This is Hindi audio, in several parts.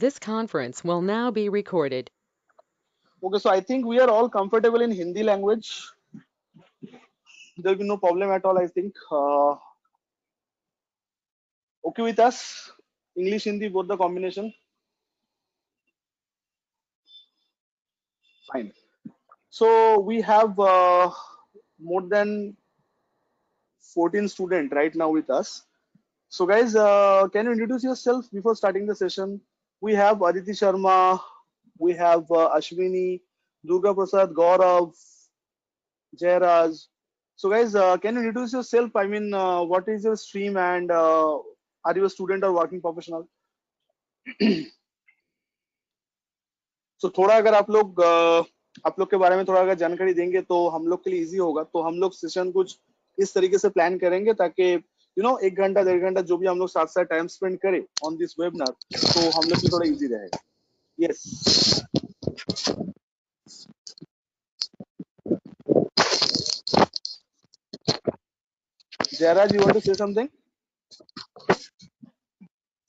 This conference will now be recorded. Okay, so I think we are all comfortable in Hindi language. There will be no problem at all, I think. Okay with us? English, Hindi, both the combination? Fine. So we have more than 14 students right now with us. So guys, can you introduce yourself before starting the session? We have Aditi Sharma, we have Ashwini, Durga Prasad, Gaurav, Jairaj. So guys, can you introduce yourself? I mean, what is your stream and are you a student or working professional? So थोड़ा अगर आप लोग के बारे में थोड़ा अगर जानकारी देंगे तो हम लोग के लिए इजी होगा। तो हम लोग सेशन कुछ इस तरीके से प्लान करेंगे ताकि एक घंटा 1.5 घंटा जो भी हम लोग साथ साथ टाइम स्पेंड करें ऑन दिस वेबिनार, तो हम लोग के लिए थोड़ा इजी रहे। Yes, Jairaj, you want to say something?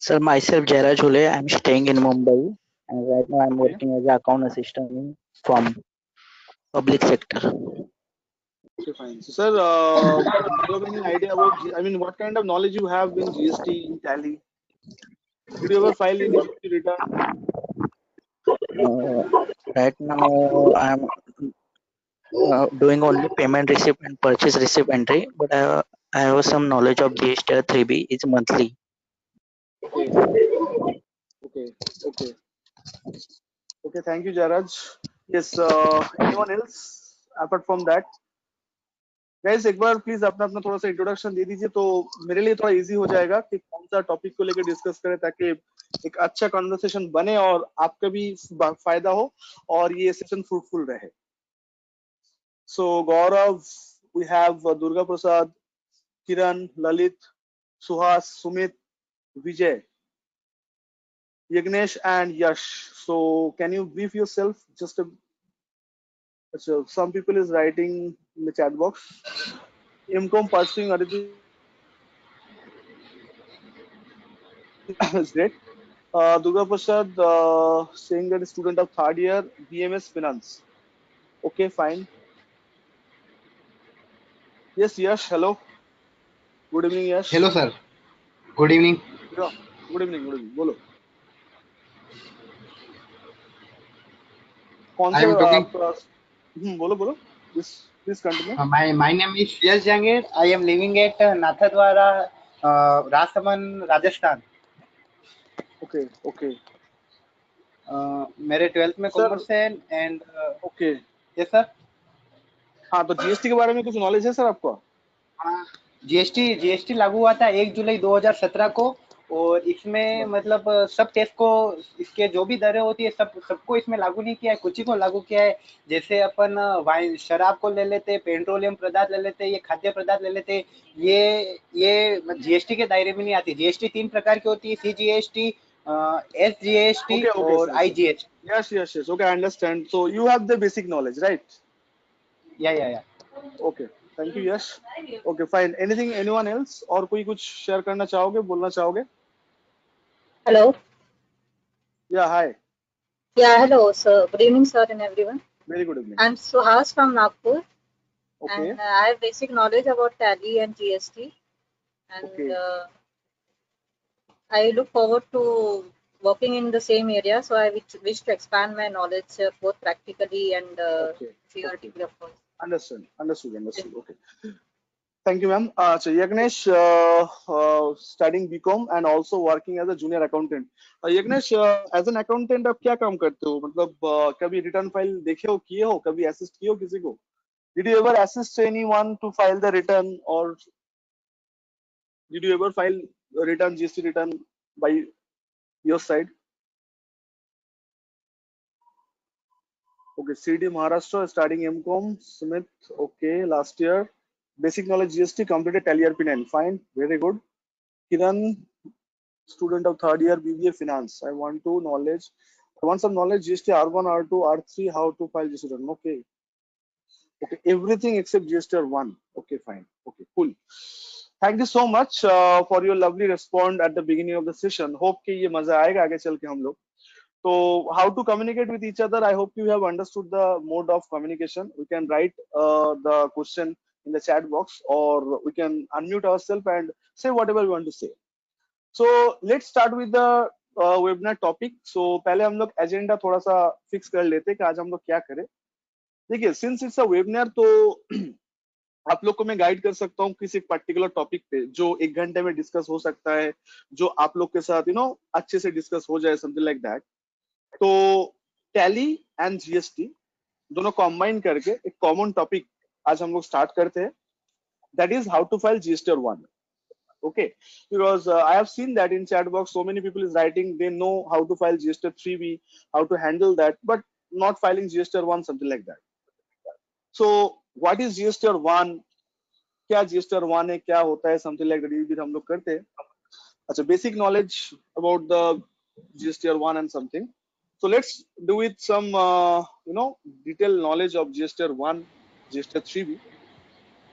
Sir, myself Jairaj Jhule. I'm staying in Mumbai, and right now I'm working as an account assistant from public sector. Okay, fine. So, sir, do you have any idea about, I mean, what kind of knowledge you have in GST, in Tally? Did you ever file any GST return? Right now I'm doing only payment receipt and purchase receipt entry, but I have some knowledge of GST 3B. It's monthly. Okay, okay, okay, okay. Thank you, Jaraj. Yes, anyone else apart from that? Guys एक बार प्लीज अपना अपना थोड़ा सा इंट्रोडक्शन दे दीजिए तो मेरे लिए थोड़ा इजी हो जाएगा कि कौन सा टॉपिक को लेकर डिस्कस करें ताकि एक अच्छा कन्वर्सेशन बने और आपका भी फायदा हो और ये सेशन फ्रूटफुल रहे। So Gaurav, we have Durga Prasad, Kiran, Lalit, Suhas, Sumit, Vijay, Yagnesh, and Yash. So, can you brief yourself? So some people is writing in the chat box. MCOM pursuing Aditi is great. Durga Prasad saying that a student of third year, BMS Finance. Okay, fine. Yes, Yash. Hello. Good evening, Yash. Hello, sir. Good evening. Yeah. Good evening. Good evening. बोलो। कौन I से am talking. बोलो बोलो। Please continue. My name is Yash Jangir. I am living at Nathadwara, Rasaman, Rajasthan. Okay. Okay. मेरे 12th में Sir, कॉमर्स है एंड Okay. Yes sir. हाँ, तो जीएसटी के बारे में कुछ नॉलेज है सर आपको? जीएसटी लागू हुआ था 1 जुलाई 2017 को और इसमें मतलब सब टेस्ट को इसके जो भी दरें होती है सबको इसमें लागू नहीं किया है, कुछ ही को लागू किया है। जैसे अपन वाइन शराब को ले लेते, पेट्रोलियम पदार्थ ले लेते, ये खाद्य पदार्थ ले लेते, ये जीएसटी के दायरे में नहीं आती। जीएसटी 3 प्रकार की होती है, सीजीएसटी, एसजीएसटी और IGST. Yes. Okay, I understand. So you have the basic knowledge, right? या Okay. Thank you, Yash. Okay, fine. Anyone else? और कोई कुछ शेयर करना चाहोगे, बोलना चाहोगे? Hello. Yeah, hi. Yeah, hello, sir. Good evening, sir, and everyone. Very good evening. I'm Suhas from Nagpur, Okay. and I have basic knowledge about Tally and GST, and Okay. I look forward to working in the same area. So I wish to expand my knowledge both practically and Okay. theoretically, of course. Understood. Okay. Thank you, ma'am. So Yagnesh, studying BCom and also working as a junior accountant. Yagnesh, as an accountant आप क्या काम करते हो? मतलब कभी रिटर्न फाइल देखे हो, किए हो, कभी असिस्ट किए हो किसी को? Did you ever assist anyone to file the return, or did you ever file a return, GST return by your side? Okay, CD Maharashtra, studying MCom, Smith. Okay, last year. Basic knowledge GST, completed Tally RP9. Fine, very good. Kiran, student of third year BBA Finance. I want some knowledge GST R1, R2, R3, how to file GST return. Okay, everything except GST R1. Okay, fine. Okay, cool. Thank you so much for your lovely respond at the beginning of the session. Hope कि ये मजा आएगा आगे चल के हम लोग. So how to communicate with each other? I hope you have understood the mode of communication. We can write the question in the chat box, or we can unmute ourselves and say whatever we want to say. So let's start with the webinar topic. So पहले हम लोग agenda थोड़ा सा fix कर लेते हैं कि आज हम लोग क्या करें. देखिए, since it's a webinar, तो आप लोग को मैं गाइड कर सकता हूँ किसी पर्टिकुलर टॉपिक पे जो 1 घंटे में डिस्कस हो सकता है, जो आप लोग के साथ अच्छे से डिस्कस हो जाए, समथिंग लाइक दैट. तो टैली एंड जीएसटी दोनों कंबाइन करके एक कॉमन टॉपिक आज हम लोग स्टार्ट करते हैं. That is how to file GST 1. Okay, because I have seen that in chat box so many people is writing they know how to file GST 3B, how to handle that, but not filing GST 1, something like that. So what is GST 1? क्या GST 1 है, क्या होता है, समथिंग लाइक दैट, ये भी हम लोग करते हैं. अच्छा, basic knowledge about the GST 1 and something. So let's do with some detailed knowledge of GST 1, GST 3B.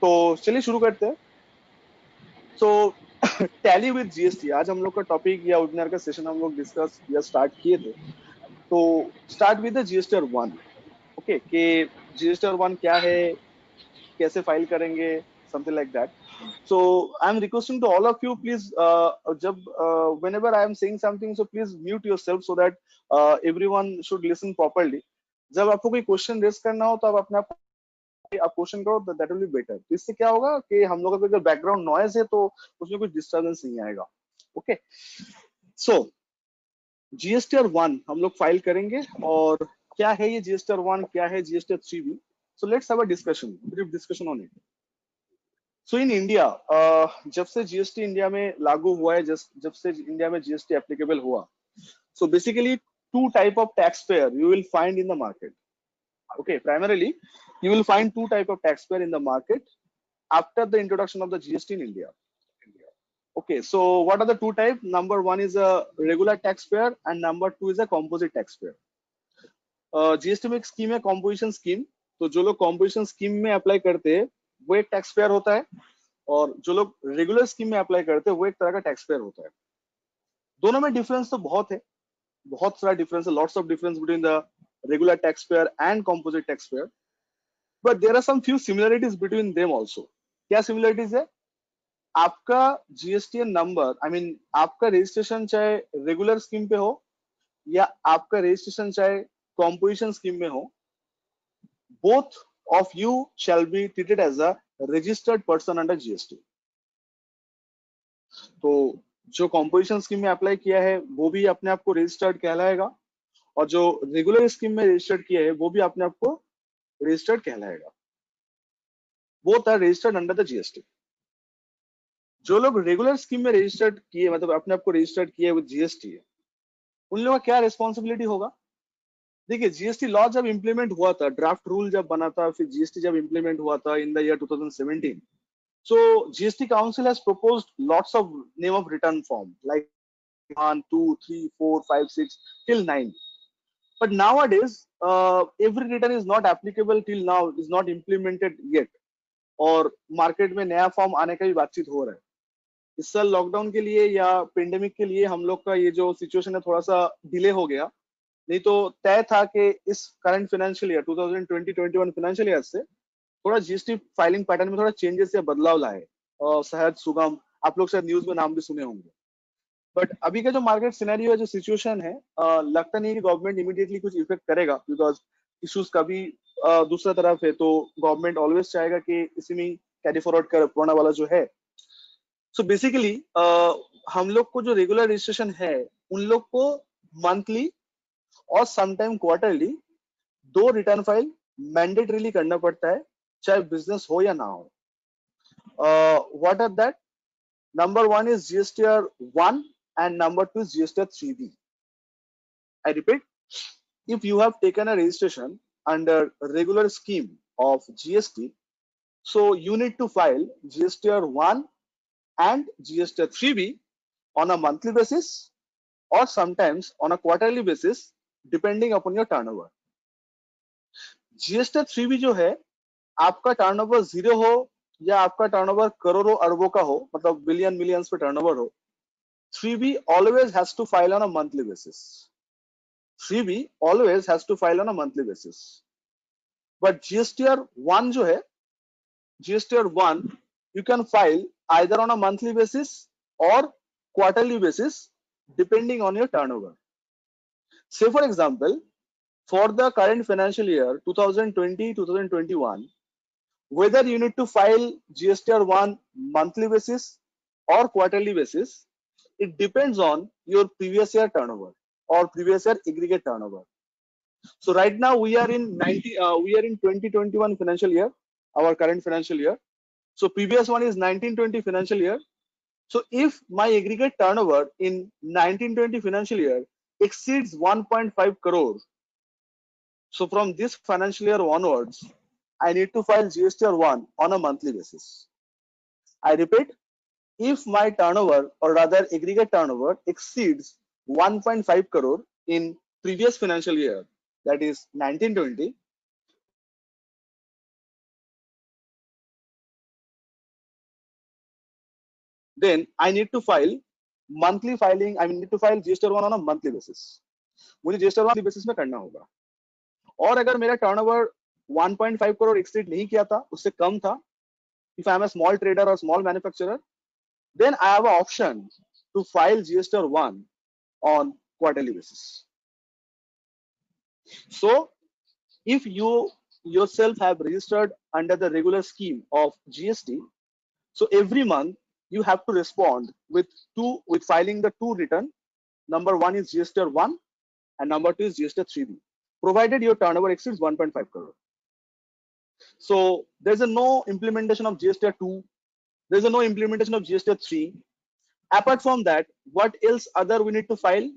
तो चलिए शुरू करते हैं. So टैली विद GST आज हम लोग का टॉपिक या वेबिनार का सेशन हम लोग डिस्कस या स्टार्ट किए थे. तो start with the GST 1. Okay, कि GST 1 क्या है, कैसे फाइल करेंगे, something like that. So I'm requesting to all of you, please, whenever I am saying something, so please mute yourself so that everyone should listen properly. जब आपको कोई क्वेश्चन रेस करना हो तो आप अपने आप क्वेश्चन करो, दैट विल बी बेटर. तो इससे क्या होगा कि हम लोगों का अगर बैकग्राउंड नॉइज है तो उसमें कुछ डिस्टर्बेंस नहीं आएगा. ओके, सो GST 1 हम लोग फाइल करेंगे. और क्या है ये GST 1, क्या है GST 3B? So let's have a discussion, brief discussion on it. So in India, जब से GST इंडिया में लागू हुआ है, जब से इंडिया में GST एप्लीकेबल हुआ, so basically 2 type of taxpayer you will find in the market. Okay, primarily you will find 2 type of taxpayer in the market after the introduction of the GST in India. Okay, so what are the 2 type? Number 1 is a regular taxpayer and number 2 is a composite taxpayer. GST में एक स्कीम है कॉम्पोजिशन स्कीम. तो जो लोग कॉम्पोजिशन स्कीम में अप्लाई करते हैं वो एक टैक्स पेयर होता है, और जो लोग रेगुलर स्कीम में अप्लाई करते हैं वो एक तरह का टैक्स पेयर होता है. दोनों में डिफरेंस तो बहुत है, बहुत सारा डिफरेंस है, lots of difference between the regular tax payer and composite tax payer, but there are some few similarities between them also. क्या सिमिलरिटीज है? आपका GSTN नंबर, आई मीन आपका रजिस्ट्रेशन चाहे रेगुलर स्कीम पे हो या आपका रजिस्ट्रेशन चाहे कॉम्पोजिशन स्कीम में हो, both of you shall be treated as a registered person under GST. तो जो कॉम्पोजिशन स्कीम में अप्लाई किया है वो भी अपने आप को रजिस्टर्ड कहलाएगा, और जो रेगुलर स्कीम में रजिस्टर्ड किया है वो भी अपने आप को रजिस्टर्ड कहलाएगा. Both are registered under the GST. जो लोग रेगुलर स्कीम में रजिस्टर्ड किए, मतलब अपने आप को रजिस्टर्ड किए विद GST, उन लोगों का क्या रिस्पॉन्सिबिलिटी होगा? देखिए, GST लॉ जब इंप्लीमेंट हुआ था, ड्राफ्ट रूल जब बना था, फिर GST जब इंप्लीमेंट हुआ था in the year 2017, so GST council has proposed lots of name of return form like 1, 2, 3, 4, 5, 6 till 9, but nowadays every return is not applicable till now, is not implemented yet, और मार्केट में नया फॉर्म आने का भी बातचीत हो रहा है. इस साल लॉकडाउन के लिए या पेंडेमिक के लिए हम लोग का ये जो सिचुएशन है थोड़ा सा डिले हो गया, नहीं तो तय था कि इस current financial year 2020-21 financial year से थोड़ा GST फाइलिंग पैटर्न में थोड़ा चेंजेस या बदलाव लाए. सहज सुगम, आप लोग शायद न्यूज में नाम भी सुने होंगे. बट अभी का जो मार्केट सिनेरियो है, जो सिचुएशन है, लगता नहीं है कि गवर्नमेंट इमीडिएटली कुछ इफेक्ट करेगा, बिकॉज इश्यूज का भी दूसरा तरफ है. तो गवर्नमेंट ऑलवेज चाहेगा कि इसी में कैरी फॉरवर्ड कर पुराना वाला जो है. सो बेसिकली हम लोग को जो रेगुलर रजिस्ट्रेशन है उन लोग को मंथली और sometime quarterly 2 return file mandatorily करना पड़ता है, चाहे बिजनेस हो या ना हो. What are that? Number 1 is GSTR 1 and number 2 is GSTR 3B. I repeat, if you have taken a registration under regular scheme of GST, so you need to file GSTR 1 and GSTR 3B on a monthly basis or sometimes on a quarterly basis depending upon your turnover. GSTR 3B जो है, आपका टर्नओवर 0 हो या आपका टर्नओवर करोड़ों अरबों का हो, मतलब बिलियन मिलियंस पे टर्नओवर हो, 3B always has to file on a monthly basis. 3B always has to file on a monthly basis. But GSTR 1 जो है, GSTR 1 you can file either on a monthly basis or quarterly basis depending on your turnover. Say for example, for the current financial year 2020-2021, whether you need to file GSTR 1 monthly basis or quarterly basis, it depends on your previous year turnover or previous year aggregate turnover. So right now we are in 2021 financial year, our current financial year. So previous one is 1920 financial year. So if my aggregate turnover in 1920 financial year exceeds 1.5 crore, so from this financial year onwards, I need to file GSTR 1 on a monthly basis. I repeat, if my turnover or rather aggregate turnover exceeds 1.5 crore in previous financial year, that is 1920, then I need to file monthly filing. I need to file GSTR 1 on a monthly basis. मुझे GSTR 1 basis में करना होगा. और अगर मेरा टर्नओवर 1.5 करोड़ एक्सीड नहीं किया था, उससे कम था, if I am a small trader or small manufacturer, then I have an option to file GSTR 1 on quarterly basis. So if you yourself have registered under the regular scheme of GST, so every month you have to respond with filing the two return. Number one is GSTR 1 and number two is GSTR 3B, provided your turnover exceeds 1.5 crore. So there's no implementation of GSTR 2, there's no implementation of GSTR 3. Apart from that, what else other we need to file?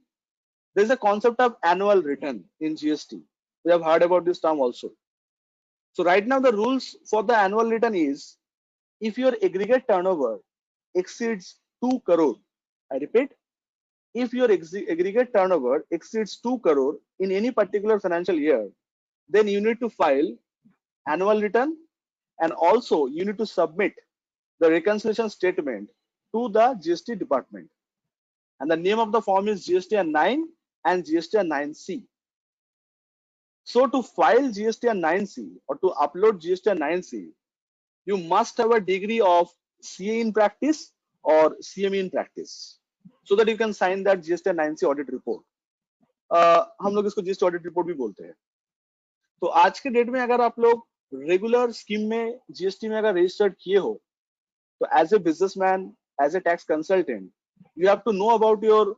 There's a concept of annual return in GST. We have heard about this term also. So right now the rules for the annual return is, if your aggregate turnover exceeds 2 crore, I repeat, if your aggregate turnover exceeds 2 crore in any particular financial year, then you need to file annual return, and also you need to submit the reconciliation statement to the GST department. And the name of the form is GSTR 9 and GSTR 9C. So to file GSTR 9C or to upload GSTR 9C, you must have a degree of CA in practice or CME in practice, so that you can sign that GSTR 9C audit report. हम लोग इसको GST audit report भी बोलते हैं. तो आज के डेट में अगर आप लोग रेगुलर स्कीम में GST में अगर रजिस्टर्ड किए हो, तो as a businessman, as a tax consultant, you have to know about your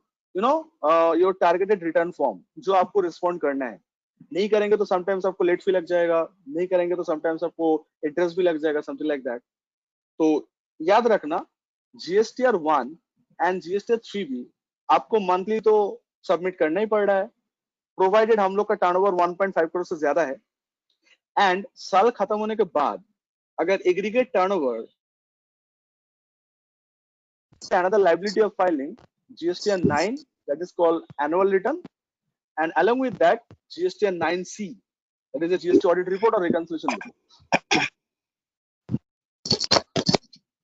your targeted return form, जो आपको रिस्पॉन्ड करना है. नहीं करेंगे तो समटाइम्स आपको लेट फी लग जाएगा, नहीं करेंगे तो समटाइम्स आपको इंटरेस्ट भी लग जाएगा, समथिंग लाइक दैट. तो याद रखना, GSTR 1 एंड GSTR 3B आपको मंथली तो सबमिट करना ही पड़ रहा है, प्रोवाइडेड हम लोग का टर्नओवर 1.5 करोड़ से ज्यादा है. एंड साल खत्म होने के बाद अगर aggregate turnover, another liability of filing GSTR 9, that is called annual return, and along with that GSTR 9C, that is a GST audit report or reconciliation report.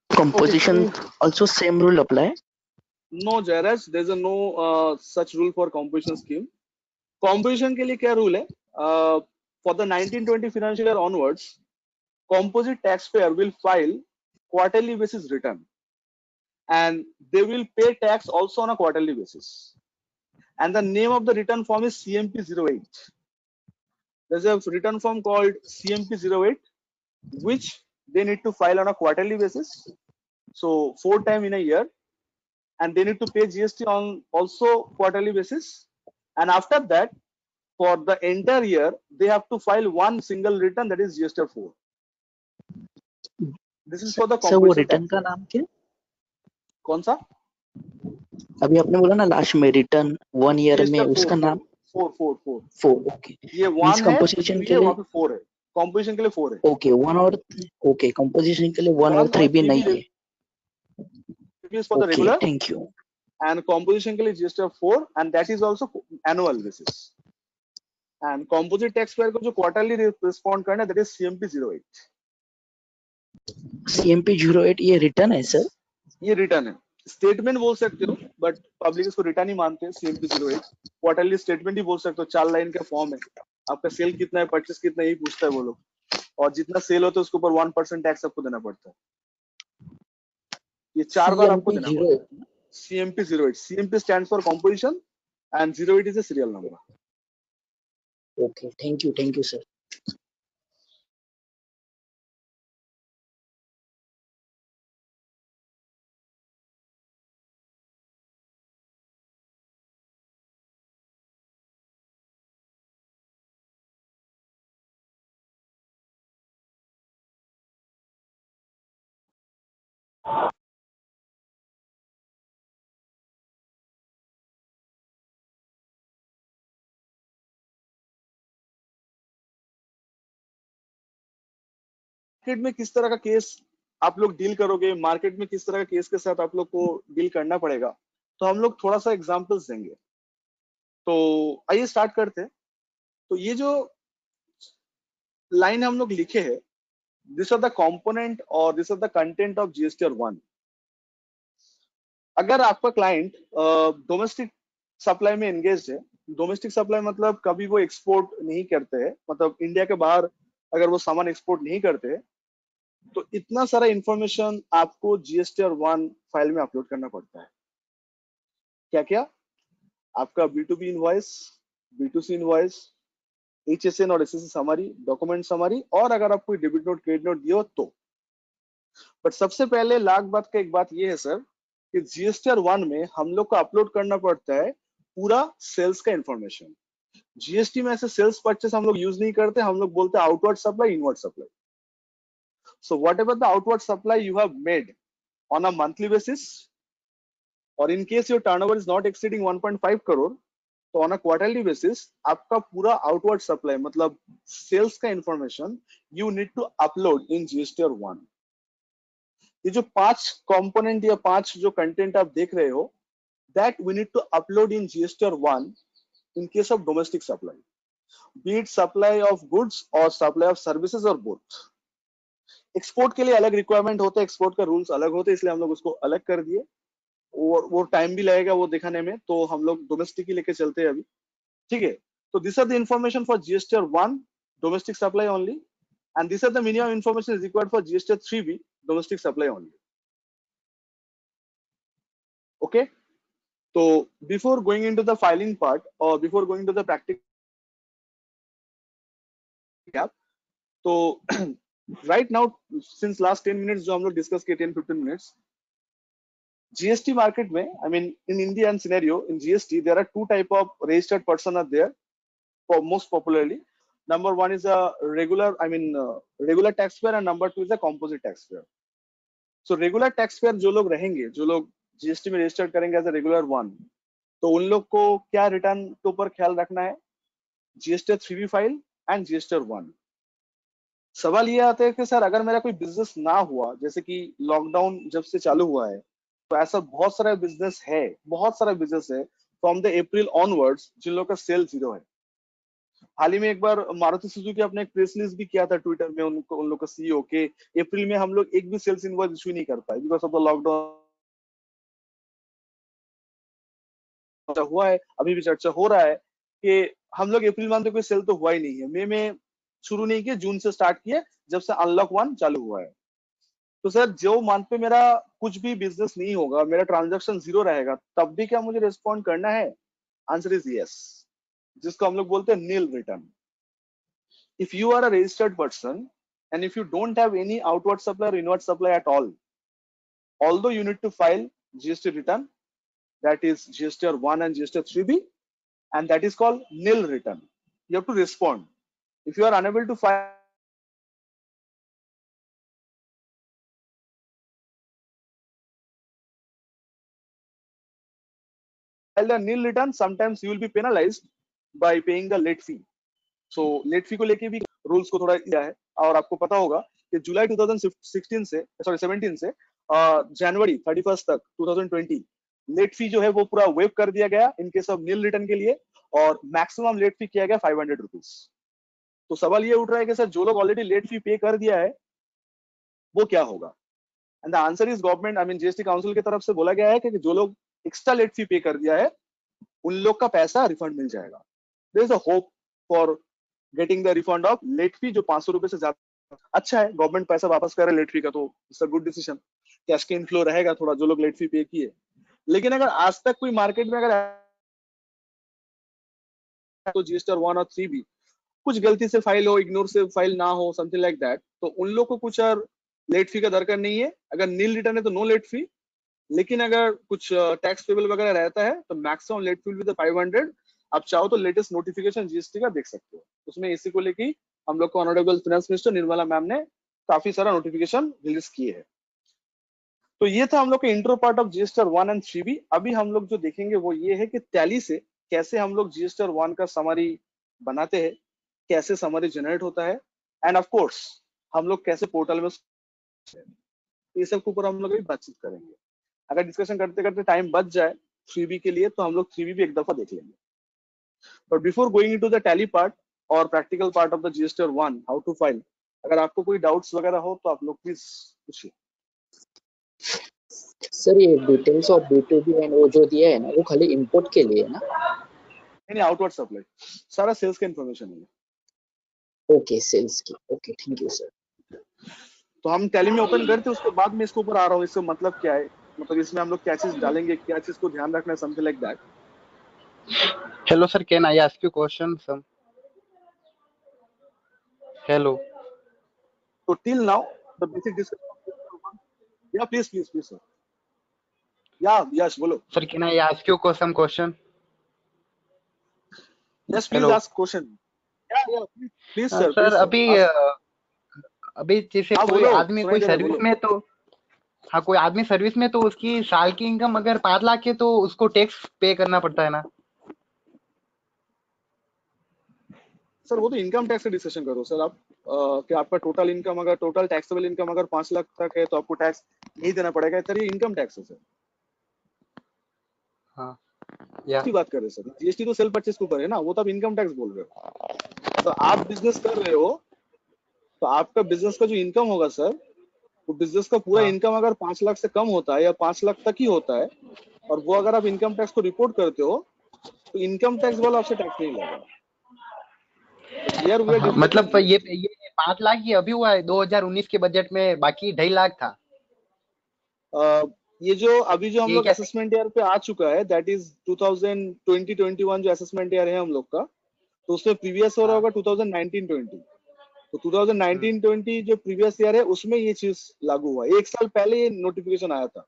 Composition also same rule apply? No, Jairaj, there's a no such rule for composition scheme. Composition के लिए क्या rule है? For the 1920 financial year onwards, composite taxpayer will file quarterly basis return, and they will pay tax also on a quarterly basis. And the name of the return form is CMP 08. There's a return form called CMP 08, which they need to file on a quarterly basis, so 4 times in a year, and they need to pay GST on also quarterly basis. And after that, for the entire year, they have to file one single return, that is GST 4. This is for the sir वो composition रिटर्न tax. का नाम क्या? कौन सा? अभी आपने बोला ना लास्ट में रिटर्न 1 ईयर में, GST उसका नाम 4. 4. ओके, ये 1 है, कंपोजिशन के लिए वहाँ पे 4 है. कंपोजिशन के लिए 4 है. ओके 1 और ओके, कंपोजिशन के लिए 1 और 3 भी नहीं है. Is for the okay, regular, thank you. and composition के लिए GST 4, and that is also annual basis. And composite taxpayer को जो quarterly respond करना है, that is CMP 08. CMP 08 ये रिटर्न है सर? ये रिटर्न है, स्टेटमेंट बोल सकते हो, बट पब्लिक इसको रिटर्न ही मानते हैं। CMP 08 क्वार्टरली स्टेटमेंट ही बोल सकते हो, 4 लाइन का फॉर्म है। आपका सेल कितना है, परचेस कितना है, यही पूछता है वो लोग, और जितना सेल होता है उसके ऊपर 1% टैक्स आपको देना पड़ता है। ये 4 बार आपको CMP देना पड़ता है। 08 CMP 08, CMP stands for composition and 08 is a serial number. Okay, thank you sir. Market में किस तरह का केस आप लोग डील करोगे, मार्केट में किस तरह का केस के साथ आप लोग को डील करना पड़ेगा, तो हम लोग थोड़ा सा एग्जांपल्स देंगे। तो आइए स्टार्ट करते हैं। तो ये जो लाइन हम लोग लिखे हैं, दिस आर द कंपोनेंट और this are the content of GSTR 1। अगर आपका क्लाइंट डोमेस्टिक सप्लाई में एंगेज है, डोमेस्टिक सप्लाई मतलब कभी वो एक्सपोर्ट नहीं करते हैं, मतलब इंडिया के बाहर अगर वो सामान एक्सपोर्ट नहीं करते हैं, तो इतना सारा इंफॉर्मेशन आपको GSTR 1 फाइल में अपलोड करना पड़ता है। क्या क्या? आपका B2B invoice, B2C invoice, HSN और SSC समरी, डॉक्यूमेंट समरी, और अगर आप कोई डेबिट नोट क्रेडिट नोट दियो तो। बट सबसे पहले लाख बात का एक बात ये है सर कि GSTR 1 में हम लोग को अपलोड करना पड़ता है पूरा सेल्स का इंफॉर्मेशन। GST में ऐसे सेल्स परचेस हम लोग यूज नहीं करते, हम लोग बोलते हैं outward supply, inward supply. So whatever the outward supply you have made on a monthly basis, or in case your turnover is not exceeding 1.5 crore, तो on a quarterly basis आपका पूरा outward supply मतलब sales का information you need to upload in GSTR 1। ये जो 5 component या 5 जो content आप देख रहे हो, that we need to upload in GSTR 1 in case of domestic supply, be it supply of goods or supply of services or both। Export के लिए अलग रिक्वायरमेंट होता है, एक्सपोर्ट का रूल्स अलग होते हैं, इसलिए हम लोग उसको अलग कर दिए, और वो टाइम भी लगेगा वो दिखाने में, तो हम लोग डोमेस्टिक ही लेके चलते हैं अभी। ठीक है, तो this are the information for GSTR 1 domestic supply only, and this are the minimum information is required for GSTR 3B domestic supply only. Okay, तो before going into the filing part और before going to the practical gap, तो right now since last 10 minutes जो हम लोग डिस्कस किए, 10-15 मिनट्स, GST market में, I mean in Indian scenario in GST there are 2 type of registered person are there for most popularly. Number 1 is a regular, regular taxpayer, and number 2 is a composite taxpayer. So regular taxpayer जो लोग रहेंगे, जो लोग GST में registered करेंगे as a regular one, तो उन लोग को क्या रिटर्न के ऊपर ख्याल रखना है? GSTR 3B file and GSTR 1। सवाल ये आता है कि सर अगर मेरा कोई बिजनेस ना हुआ, जैसे कि लॉकडाउन जब से चालू हुआ है, तो ऐसा बहुत सारा बिजनेस है, बहुत सारा बिजनेस है फ्रॉम द अप्रैल ऑनवर्ड्स जिन लोगों का सेल 0 है। हाल ही में एक बार मारुति सुजुकी अपने एक प्रेस रिलीज भी किया था ट्विटर में, उन लोग का CEO के अप्रैल में हम लोग एक भी सेल्स इनवॉइस इशू नहीं कर पाए बिकॉज ऑफ द लॉकडाउन। हुआ है, अभी भी चर्चा हो रहा है कि हम लोग अप्रैल मंथ में कोई सेल तो हुआ ही नहीं है, मई में शुरू नहीं किया, जून से स्टार्ट किया जब से अनलॉक 1 चालू हुआ है। तो सर जो मंथ पे मेरा कुछ भी बिजनेस नहीं होगा, मेरा ट्रांजैक्शन 0 रहेगा, तब भी क्या मुझे रिस्पॉन्ड करना है? आंसर इज यस, जिसको हम लोग बोलते हैं nil return. If you are a registered person and if you don't have any outward supply और inward supply at all, although you need to file GST return, that is GSTR 1 and GSTR 3B, and that is called nil return. You have to respond. If you are unable to file the nil return, sometimes you will be penalized by paying the late fee. So late fee को लेके भी रूल्स को थोड़ा दिया है, और आपको पता होगा कि जुलाई 2016 से 17 से जनवरी 31 तक 2020 लेट फी जो है वो पूरा वेव कर दिया गया in case of nil return के लिए, और मैक्सिमम लेट फी किया गया 500 रुपीज। तो सवाल ये उठ रहा है कि सर जो लोग ऑलरेडी लेट फी पे कर दिया है, वो क्या होगा? And the answer is government, I mean GST council की तरफ से बोला गया है कि जो लोग एक्स्ट्रा लेट फी पे कर दिया है उन लोग का पैसा रिफंड मिल जाएगा. There is a hope for getting the refund of late fee, जो 500 रुपए से ज्यादा. अच्छा है, गवर्नमेंट पैसा वापस करे लेट फी का, तो it's a good decision. Cash के इनफ्लो रहेगा थोड़ा, जो लोग लेट फी पे किए. लेकिन अगर आज तक कोई मार्केट में अगर तो जीएसटी 1 और 3 भी कुछ गलती से फाइल हो, इग्नोर से फाइल ना हो, समथिंग लाइक दैट, तो उन लोग को कुछ और लेट फी का दरकार नहीं है. अगर नील रिटर्न है तो नो लेट फी. लेकिन अगर कुछ टैक्स पेबल वगैरह रहता है तो मैक्सिमम लेट फी विद 500. आप चाहो तो लेटेस्ट नोटिफिकेशन जीएसटी का देख सकते हो, उसमें इसी को लेके हम लोग को honourable finance minister Nirmala ma'am ने काफी सारा नोटिफिकेशन रिलीज किए हैं. तो ये था हम लोग का intro part of GST 1 and 3 भी. अभी हम लोग जो देखेंगे वो ये है कि टैली से कैसे हम लोग जीएसटी 1 का समरी बनाते हैं, कैसे समरी जनरेट होता है, एंड ऑफ कोर्स हम लोग कैसे पोर्टल में, ये सब के ऊपर हम लोग अभी बातचीत करेंगे. अगर डिस्कशन करते करते टाइम बच जाए 3B के लिए तो हम लोग 3B भी एक दफा देख लेंगे. But before going into the Tally part और practical part of the GST 1 how to file, अगर आपको कोई डाउट्स वगैरह हो तो आप लोग प्लीज पूछिए. सर ये डिटेल्स ऑफ B2B एंड वो जो दिया है ना, वो खाली इंपोर्ट के लिए है ना? नहीं, आउटवर्ड सप्लाई सारा सेल्स का इन्फॉर्मेशन है. ओके, सेल्स की. Okay, thank you sir. तो हम टैली में ओपन करते उसके बाद में इसके ऊपर आ रहा हूँ. इसका मतलब क्या है, मतलब इसमें हम लोग क्या चीज डालेंगे, क्या चीज को ध्यान रखना है, something like that. Hello, sir. Can I ask you question, sir? Hello. तो till now the basic discussion. या प्लीज प्लीज प्लीज सर. या यश बोलो. Sir, can I ask you some question? Yes please Hello. Ask question. या प्लीज सर, सर प्लीज अभी सर. अभी जैसे हाँ कोई बोलो, आदमी सुनाई कोई दे रहा है, सर्विस बोलो. में तो हाँ कोई आदमी सर्विस में तो उसकी साल की इनकम अगर 5 लाख है तो उसको टैक्स पे करना पड़ता है ना? सर वो तो इनकम टैक्स का डिस्कशन करो सर आप. कि आपका टोटल इनकम, अगर टोटल टैक्सेबल इनकम अगर 5 लाख तक है तो आपको टैक्स नहीं देना पड़ेगा. सर ये इनकम टैक्स है सर. हाँ या की बात कर रहे हैं सर. जीएसटी तो सेल परचेज के ऊपर है ना, वो तो आप इनकम टैक्स बोल रहे हो. तो आप बिजनेस कर रहे हो तो आपका बिजनेस का जो इनकम होगा सर, वो बिजनेस का पूरा हाँ इनकम अगर 5 लाख से कम होता है या 5 लाख तक ही होता है, और वो अगर आप इनकम टैक्स को रिपोर्ट करते हो तो इनकम टैक्स वाला आपसे टैक्स नहीं लगेगा. हियर वी आर हाँ, डिफरेंट विद मतलब जीएसटी. ये 5 लाख ही अभी हुआ है 2019 के बजट में, बाकी 2.5 लाख था. ये जो अभी जो हम ये लोग क्या? असेसमेंट ईयर पे आ चुका है, दैट इज 2020-21 जो असेसमेंट ईयर है हम लोग का, तो उसमें प्रीवियस हो रहा हाँ होगा 2019-20. तो हम्म, 2019-20 जो प्रीवियस ईयर है उसमें ये चीज लागू हुआ है. 1 साल पहले ये नोटिफिकेशन आया था.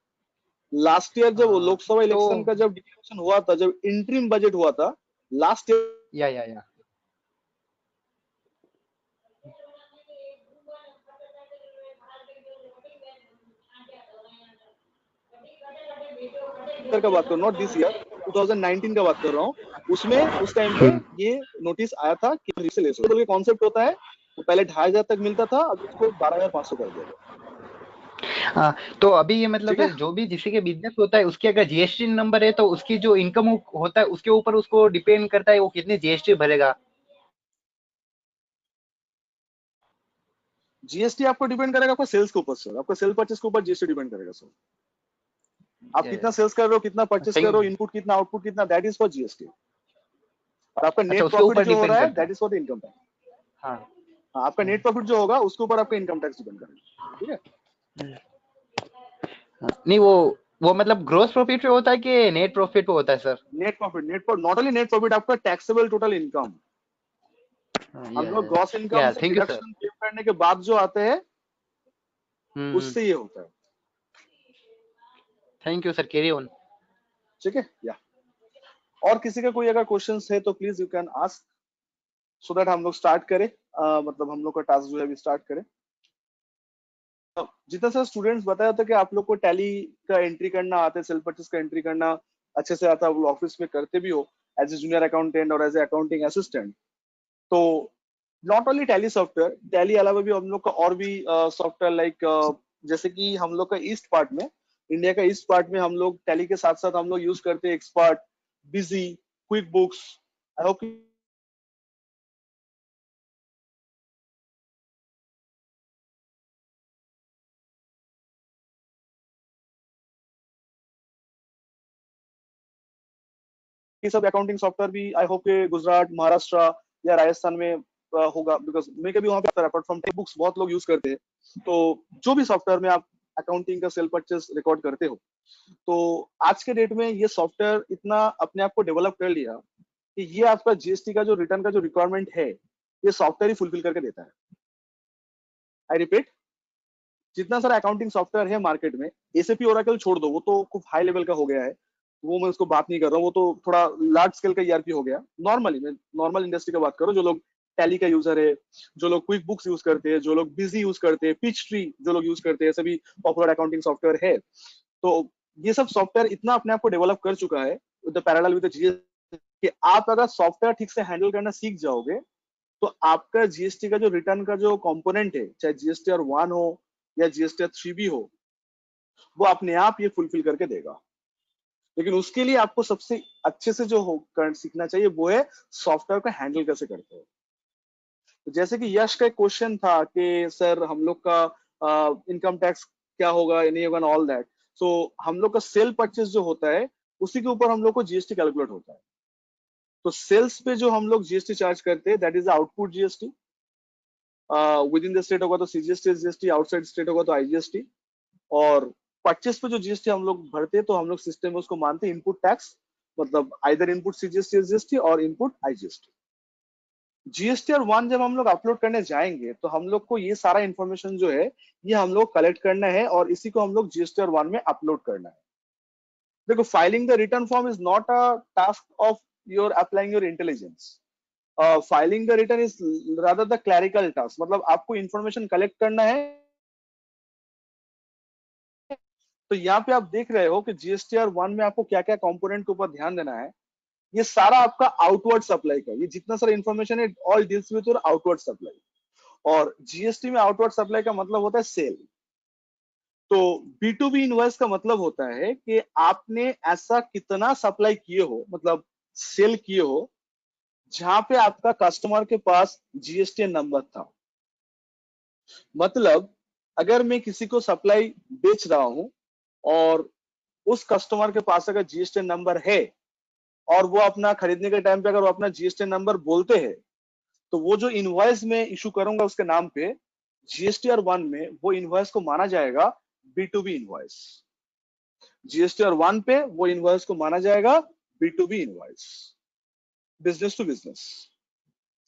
लास्ट ईयर जब हाँ, लोकसभा तो इलेक्शन का जब डिक्लेरेशन हुआ था, जब इंटरिम बजट हुआ था लास्ट ईयर, या का बात करो, नॉट दिस ईयर, 2019 का बात कर रहा हूँ. उसमें उस टाइम पे हम्म, ये नोटिस आया था कि रिसेलेस कॉन्सेप्ट होता है. वो पहले 2,500 तक मिलता था, अब उसको 12,500 कर दिया गया. हाँ, तो अभी ये ठीक मतलब है. जो भी जिसी के बिजनेस होता है उसके अगर जीएसटी नंबर है तो उसकी जो इनकम होता है उसके ऊपर उसको डिपेंड करता है वो कितनी जीएसटी भरेगा. जीएसटी आपको डिपेंड करेगा आपका सेल्स के ऊपर सर. आपका सेल परचेस के ऊपर जीएसटी डिपेंड करेगा सर. आप कितना या सेल्स कर रहे हो, कितना परचेस कर रहे हो, थैंक इनपुट कितना, आउटपुट कितना, दैट इज फॉर जीएसटी. और आपका अच्छा नेट उसके प्रॉफिट ऊपर जो हो डिपेंड रहा है करता दैट है. Is for the income tax. हाँ हाँ, आपका नेट प्रॉफिट जो होगा उसके ऊपर आपका इनकम टैक्स डिपेंड करेगा. ठीक है. हाँ, नहीं वो मतलब ग्रोस प्रॉफिट पे होता है कि नेट प्रॉफिट पे होता है sir? Net profit, not only net profit, आपका टैक्सेबल टोटल इनकम. हम लोग ग्रॉस इनकम या से thank you sir. Deduction claim करने के बाद जो आते हैं उससे ये होता है. Thank you sir, carry on. ठीक है. या और किसी का कोई अगर क्वेश्चंस है तो please you can ask, so that हम लोग स्टार्ट करें. मतलब हम लोग का टास्क जो है अभी स्टार्ट करें. जितना सारे स्टूडेंट्स बताया था कि आप लोग को टैली का एंट्री करना आता है, सेल परचेस का एंट्री करना अच्छे से आता है, वो ऑफिस में करते भी हो एज ए जूनियर अकाउंटेंट और एज ए अकाउंटिंग असिस्टेंट. तो not only tally software, tally अलावा भी हम लोग का और भी सॉफ्टवेयर लाइक, जैसे कि हम लोग का ईस्ट पार्ट में, इंडिया का ईस्ट पार्ट में हम लोग टैली के साथ साथ हम लोग यूज करते हैं expert, busy, quick books. I hope बाकी सब अकाउंटिंग सॉफ्टवेयर भी आई होप के गुजरात, महाराष्ट्र या राजस्थान में होगा, बिकॉज मैं कभी वहां पे अपार्ट फ्रॉम बुक्स बहुत लोग यूज करते हैं। तो जो भी सॉफ्टवेयर में आप अकाउंटिंग का सेल परचेस रिकॉर्ड करते हो, तो आज के डेट में ये सॉफ्टवेयर इतना अपने आप को डेवलप कर लिया कि ये आपका जीएसटी का जो रिटर्न का जो रिक्वायरमेंट है, ये सॉफ्टवेयर ही फुलफिल करके देता है। आई रिपीट, जितना सारा अकाउंटिंग सॉफ्टवेयर है मार्केट में, एसएपी ओरेकल छोड़ दो, वो तो खूब हाई लेवल का हो गया है, वो मैं उसको बात नहीं कर रहा हूँ, वो तो थोड़ा लार्ज स्केल का ईआरपी हो गया। नॉर्मली मैं नॉर्मल इंडस्ट्री का बात करो, जो लोग टैली का यूजर है, जो लोग क्विक बुक्स यूज करते हैं, जो लोग बिजी यूज करते हैं, पिच ट्री जो लोग यूज करते हैं, सभी पॉपुलर अकाउंटिंग सॉफ्टवेयर है। तो ये सब सॉफ्टवेयर इतना अपने आप को डेवलप कर चुका है with the parallel with the GST कि आप अगर सॉफ्टवेयर ठीक से हैंडल करना सीख जाओगे, तो आपका जीएसटी का जो रिटर्न का जो कंपोनेंट है, चाहे जीएसटीआर 1 हो या जीएसटीआर 3B हो, वो अपने आप ये फुलफिल करके देगा। लेकिन उसके लिए आपको सबसे अच्छे से जो हो सीखना चाहिए वो है सॉफ्टवेयर को हैंडल कैसे करते हो। तो जैसे कि यश का एक क्वेश्चन था कि सर हम लोग का इनकम टैक्स क्या होगा, एनी वन ऑल दैट। सो हम लोग का सेल परचेस जो होता है, उसी के ऊपर हम लोग को जीएसटी कैलकुलेट होता है। तो सेल्स पे जो हम लोग जीएसटी चार्ज करते हैं, that is output GST. With in the state होगा तो सीजीएसटी जीएसटी, आउटसाइड स्टेट होगा तो आईजीएसटी। और परचेस पे जो जीएसटी हम लोग भरते हैं, तो हम लोग सिस्टम में उसको मानते हैं इनपुट टैक्स, मतलब आइदर इनपुट सीजीएसटी जीएसटी और इनपुट आईजीएसटी। जीएसटीआर 1 जब हम लोग अपलोड करने जाएंगे, तो हम लोग को ये सारा इंफॉर्मेशन जो है, ये हम लोग कलेक्ट करना है और इसी को हम लोग जीएसटीआर 1 में अपलोड करना है। देखो, filing the return form is not a task of your applying your intelligence. Filing the return is rather the clerical task, मतलब आपको इंफॉर्मेशन कलेक्ट करना है। तो यहाँ पे आप देख रहे हो कि जीएसटीआर 1 में आपको क्या क्या कंपोनेंट के ऊपर ध्यान देना है। ये सारा आपका आउटवर्ड सप्लाई का, ये जितना सारा इंफॉर्मेशन है, all deals with your outward supply. और जीएसटी में आउटवर्ड सप्लाई का मतलब होता है सेल। तो B2B इनवॉइस का मतलब होता है कि आपने ऐसा कितना सप्लाई किए हो, मतलब सेल किए हो, जहां पे आपका कस्टमर के पास जीएसटी नंबर था। मतलब अगर मैं किसी को सप्लाई बेच रहा हूं और उस कस्टमर के पास अगर जीएसटी नंबर है, और वो अपना खरीदने के टाइम पे अगर वो अपना जीएसटी नंबर बोलते हैं, तो वो जो इनवॉइस में इशू करूंगा उसके नाम पे, जीएसटीआर 1 में वो इनवॉइस को माना जाएगा B2B इनवॉइस। जीएसटीआर 1 पे वो इनवॉइस को माना जाएगा B2B invoice, business to business.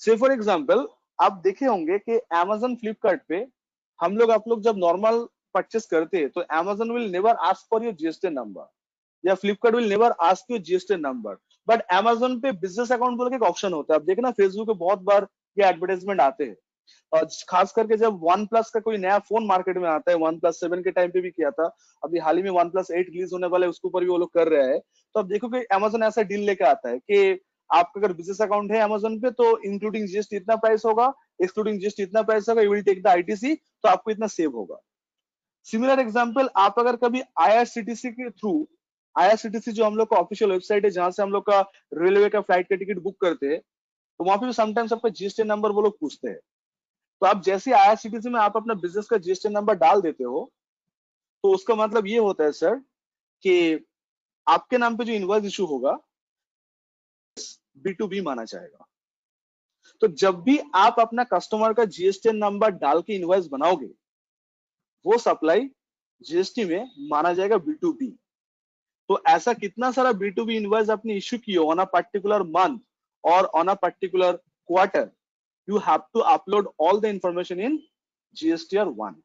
Say for example, आप देखे होंगे कि Amazon फ्लिपकार्ट पे हम लोग आप लोग जब नॉर्मल परचेस करते हैं, तो Amazon will never ask for your GST number, या Flipkart will never ask your GST number. But Amazon पे बिजनेस अकाउंट बोल के एक ऑप्शन होता है। आप देखना फेसबुक पे बहुत बार ये एडवर्टाइजमेंट आते हैं, और खास करके जब OnePlus का कोई नया फोन मार्केट में आता है, OnePlus 7 के टाइम पे भी किया था, अभी हाल ही में OnePlus 8 रिलीज होने वाला है, उसके ऊपर भी वो लोग कर रहे हैं। तो आप देखो कि Amazon ऐसा डील लेके आता है कि आपका अगर बिजनेस अकाउंट है Amazon पे, तो इंक्लूडिंग जीएसटी इतना प्राइस होगा, एक्सक्लूडिंग जीएसटी इतना प्राइस होगा, you will take the ITC, तो आपको इतना सेव होगा। सिमिलर एग्जांपल, आप अगर कभी आईआरसीटीसी के थ्रू, आईआरसीटीसी जो हम लोग का ऑफिशियल वेबसाइट है, जहां से हम लोग का रेलवे का फ्लाइट का टिकट बुक करते हैं, तो वहां पे भी समटाइम्स आपका जीएसटी नंबर वो लोग पूछते हैं। तो आप जैसे आईआरसीटीसी में आप अपना बिजनेस का जीएसटी नंबर डाल देते हो, तो उसका मतलब ये होता है सर कि आपके नाम पे जो इनवॉइस इशू होगा B2B माना जाएगा। तो जब भी आप अपना कस्टमर का जीएसटी नंबर डाल के इनवॉइस बनाओगे, वो सप्लाई जीएसटी में माना जाएगा B2B। तो ऐसा कितना सारा B2B इनवॉइस आपने इश्यू किया ऑन अ पर्टिकुलर मंथ और on a particular quarter, you have to upload all the information in GSTR 1.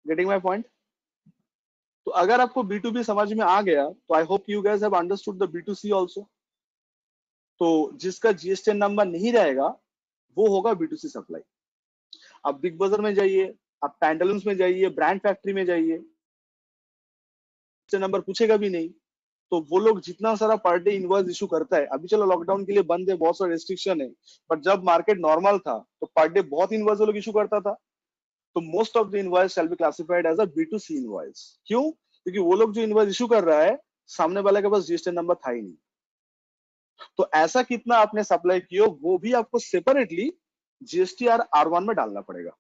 Getting my point? तो अगर आपको B2B समझ में आ गया, तो I hope you guys have understood the B2C also. तो जिसका जीएसटी नंबर नहीं रहेगा, वो होगा B2C सप्लाई। आप बिग बाजार में जाइए, आप पैंटालून्स में जाइए, ब्रांड फैक्ट्री में जाइए, नंबर पूछेगा भी नहीं। तो वो लोग जितना सारा पर डे इनवॉइस इशू करता है, अभी चलो लॉकडाउन के लिए बंद है, बहुत सारा रेस्ट्रिक्शन है, बट जब मार्केट नॉर्मल था, तो पर डे बहुत इनवॉइस वो लोग इशू करता था। तो most of the invoice shall be classified as a B2C invoice. क्यों? क्योंकि वो लोग जो इनवॉइस इशू कर रहा है, सामने वाले के पास जीएसटी नंबर था ही नहीं। तो ऐसा कितना आपने सप्लाई किया, वो भी आपको सेपरेटली जीएसटीआर R1 में डालना पड़ेगा।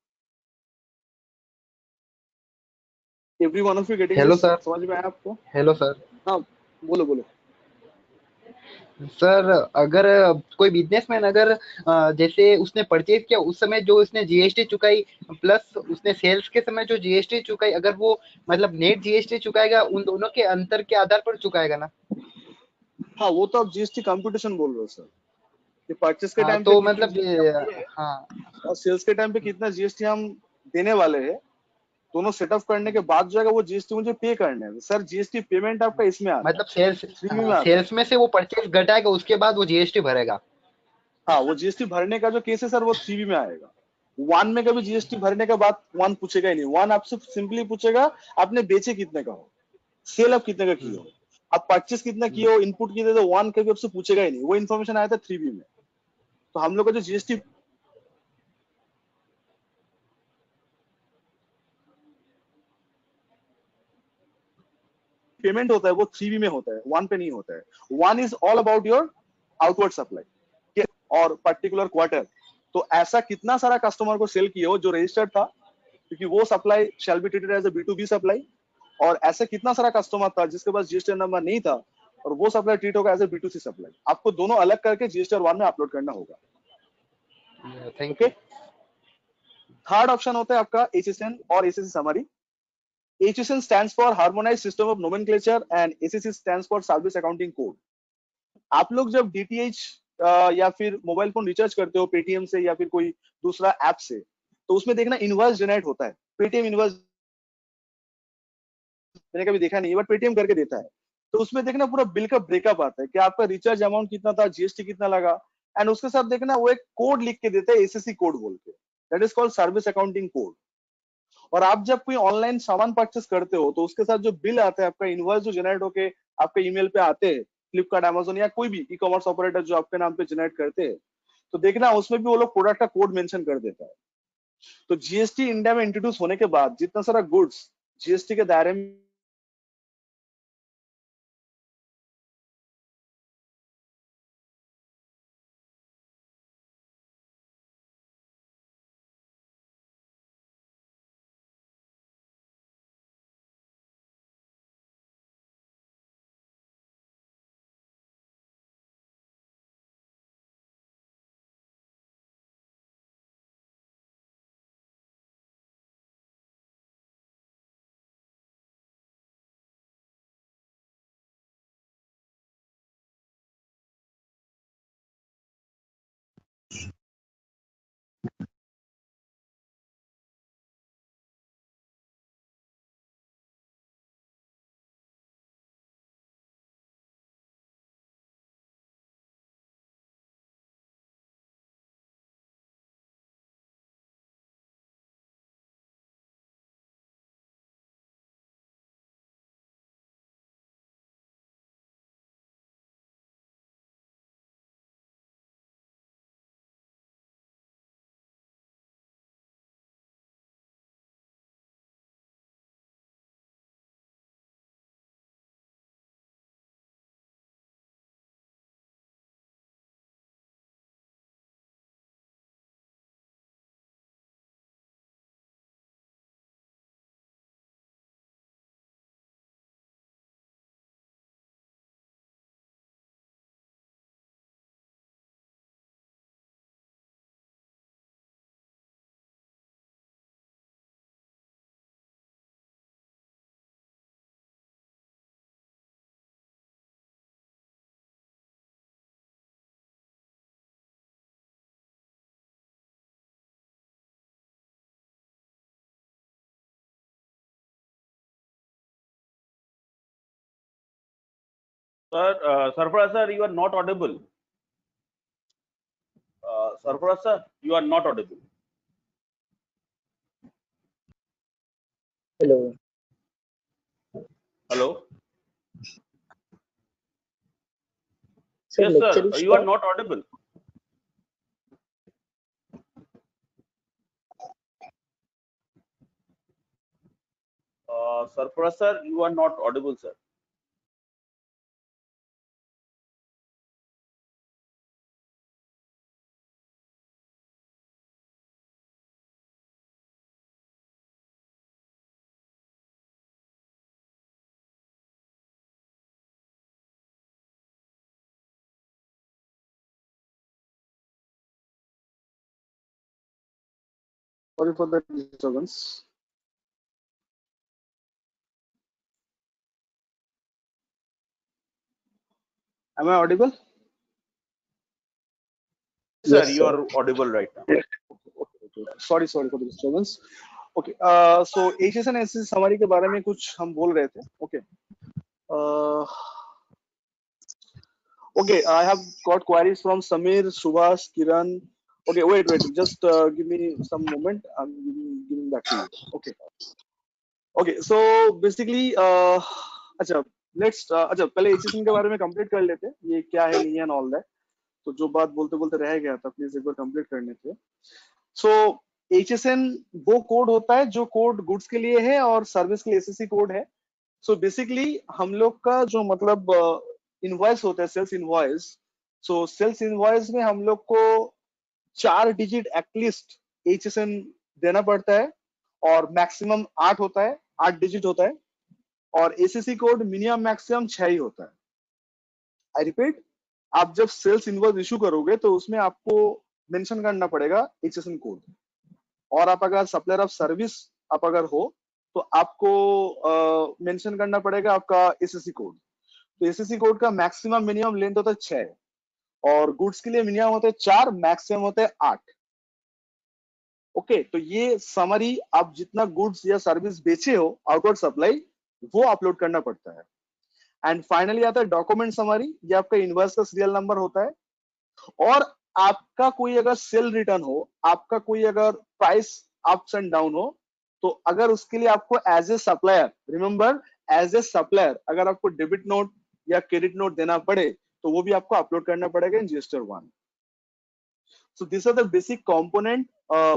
Every one of you getting hello this? Sir. समझ में आया आपको? Hello sir. हाँ, बोलो बोलो। सर अगर कोई बिजनेसमैन अगर जैसे उसने परचेज किया उस समय जो उसने जीएसटी चुकाई प्लस उसने सेल्स के समय जो जीएसटी चुकाई, अगर वो मतलब नेट जीएसटी चुकाएगा उन दोनों के अंतर के आधार पर चुकाएगा ना? हाँ, वो तो आप जीएसटी कंप्यूटेशन बोल रहे हो सर, कि परचेस के हाँ टाइम पे तो कितनी मतलब जीएसटी ये, हम दिए हाँ और सेल्स के टाइम पे कितना जीएसटी हम देने वाले हैं, दोनों सेटअप करने के बाद जो है वो जीएसटी मुझे पे करना है सर। जीएसटी पेमेंट आपका इसमें आता है, मतलब सेल्स, 3B हाँ में आता है। सेल्स में से वो परचेज घटाएगा उसके बाद वो जीएसटी भरेगा। हाँ, वो जीएसटी भरने का जो केस है सर वो 3B में आएगा। वन में कभी जीएसटी भरने के बाद वन पूछेगा ही नहीं। वन आपसे सिंपली पूछेगा आपने बेचे कितने का हो, सेल आप कितने का किए हो, आप परचेस कितना किए हो, इनपुट कितने, तो वन कभी आपसे पूछेगा ही नहीं। वो इन्फॉर्मेशन आया था 3B में। तो हम लोग का जो जीएसटी पेमेंट होता है वो 3B में होता है, वन पे नहीं होता है। One is all about your outward supply और पर्टिकुलर क्वार्टर। तो ऐसा कितना सारा कस्टमर को सेल किए हो जो रजिस्टर्ड था, क्योंकि वो supply shall be treated as a B2B supply. और ऐसे कितना सारा कस्टमर था जिसके पास जीएसटी नंबर नहीं था और वो सप्लाई ट्रीट होगा एज अ B2C सप्लाई। आपको दोनों अलग करके जीएसटी वन में अपलोड करना होगा। Thank okay, you. Third option होता है आपका HSN और ACC summary. HSN stands for Harmonized System of Nomenclature and ACC stands for Service Accounting Code। आप लोग जब DTH या फिर मोबाइल फोन रिचार्ज करते हो पेटीएम से या फिर कोई दूसरा ऐप से, तो उसमें देखना इनवॉइस जनरेट होता है। पेटीएम इनवॉइस मैंने कभी देखा नहीं है बट पेटीएम करके देता है। तो उसमें देखना पूरा बिल का ब्रेकअप आता है कि आपका रिचार्ज अमाउंट कितना था, जीएसटी कितना लगा, एंड उसके साथ देखना वो एक कोड लिख के देते हैं, एसीसी कोड बोल के, that is called service accounting code. और आप जब कोई ऑनलाइन सामान परचेस करते हो तो उसके साथ जो बिल आता है, आपका इनवॉइस जो जनरेट होके आपके ईमेल पे आते हैं, फ्लिपकार्ट, अमेजोन या कोई भी ई कॉमर्स ऑपरेटर जो आपके नाम पे जनरेट करते हैं, तो देखना उसमें भी वो लोग प्रोडक्ट का कोड मेंशन कर देता है। तो जीएसटी इंडिया में इंट्रोड्यूस होने के बाद जितना सारा गुड्स जीएसटी के दायरे में Sir, Sarfaraz sir, you are not audible. Sarfaraz sir, you are not audible. Hello. Hello. Sir, Yes, lecture sir, is you are start. not audible. Sarfaraz sir, you are not audible, sir. Sorry for the disturbance. Am I audible? Sir, Yes, you sir. are audible right now. Okay. Sorry for the disturbance. Okay. So HSN SSC summary के बारे में कुछ हम बोल रहे थे. Okay. Okay. I have got queries from Samir, Subhash, Kiran. Okay. Wait. Just give me some moment. I'm giving back to you. Okay. Okay. So basically, अच्छा. Let's अच्छा पहले HSN के बारे में complete कर लेते. ये क्या है नहीं है and all that. तो जो बात बोलते बोलते रह गया था प्लीज एक बार कंप्लीट करने थे. सो HSN वो कोड होता है जो कोड गुड्स के लिए है और सर्विस के लिए SSC कोड है. सो बेसिकली हम लोग का जो मतलब इनवॉइस होता है sales invoice. So sales invoice में हम लोग को 4 डिजिट एटलीस्ट HSN देना पड़ता है और मैक्सिमम 8 होता है, 8 डिजिट होता है और SSC कोड मिनिमम मैक्सिमम 6 ही होता है. आई रिपीट, आप जब सेल्स इनवॉइस इशू करोगे तो उसमें आपको मेंशन करना पड़ेगा HSN कोड. और आप अगर सप्लायर ऑफ सर्विस आप अगर हो तो आपको मेंशन करना पड़ेगा आपका SSC कोड. तो SSC कोड का मैक्सिमम मिनिमम लेंथ होता है 6 और गुड्स के लिए मिनिमम होते हैं 4, मैक्सिमम होते हैं 8. ओके. तो ये समरी, आप जितना गुड्स या सर्विस बेचे हो आउटवर्ड सप्लाई वो अपलोड करना पड़ता है. एंड फाइनली आता है डॉक्यूमेंट समरी. ये आपका इनवॉइस का सीरियल नंबर होता है. और आपका कोई अगर सेल रिटर्न हो, आपका कोई अगर प्राइस अप्स एंड डाउन हो, तो अगर उसके लिए आपको as a supplier, remember as a supplier, अगर आपको डेबिट नोट या क्रेडिट नोट देना पड़े तो वो भी आपको अपलोड करना पड़ेगा in GSTR 1. So these are the basic component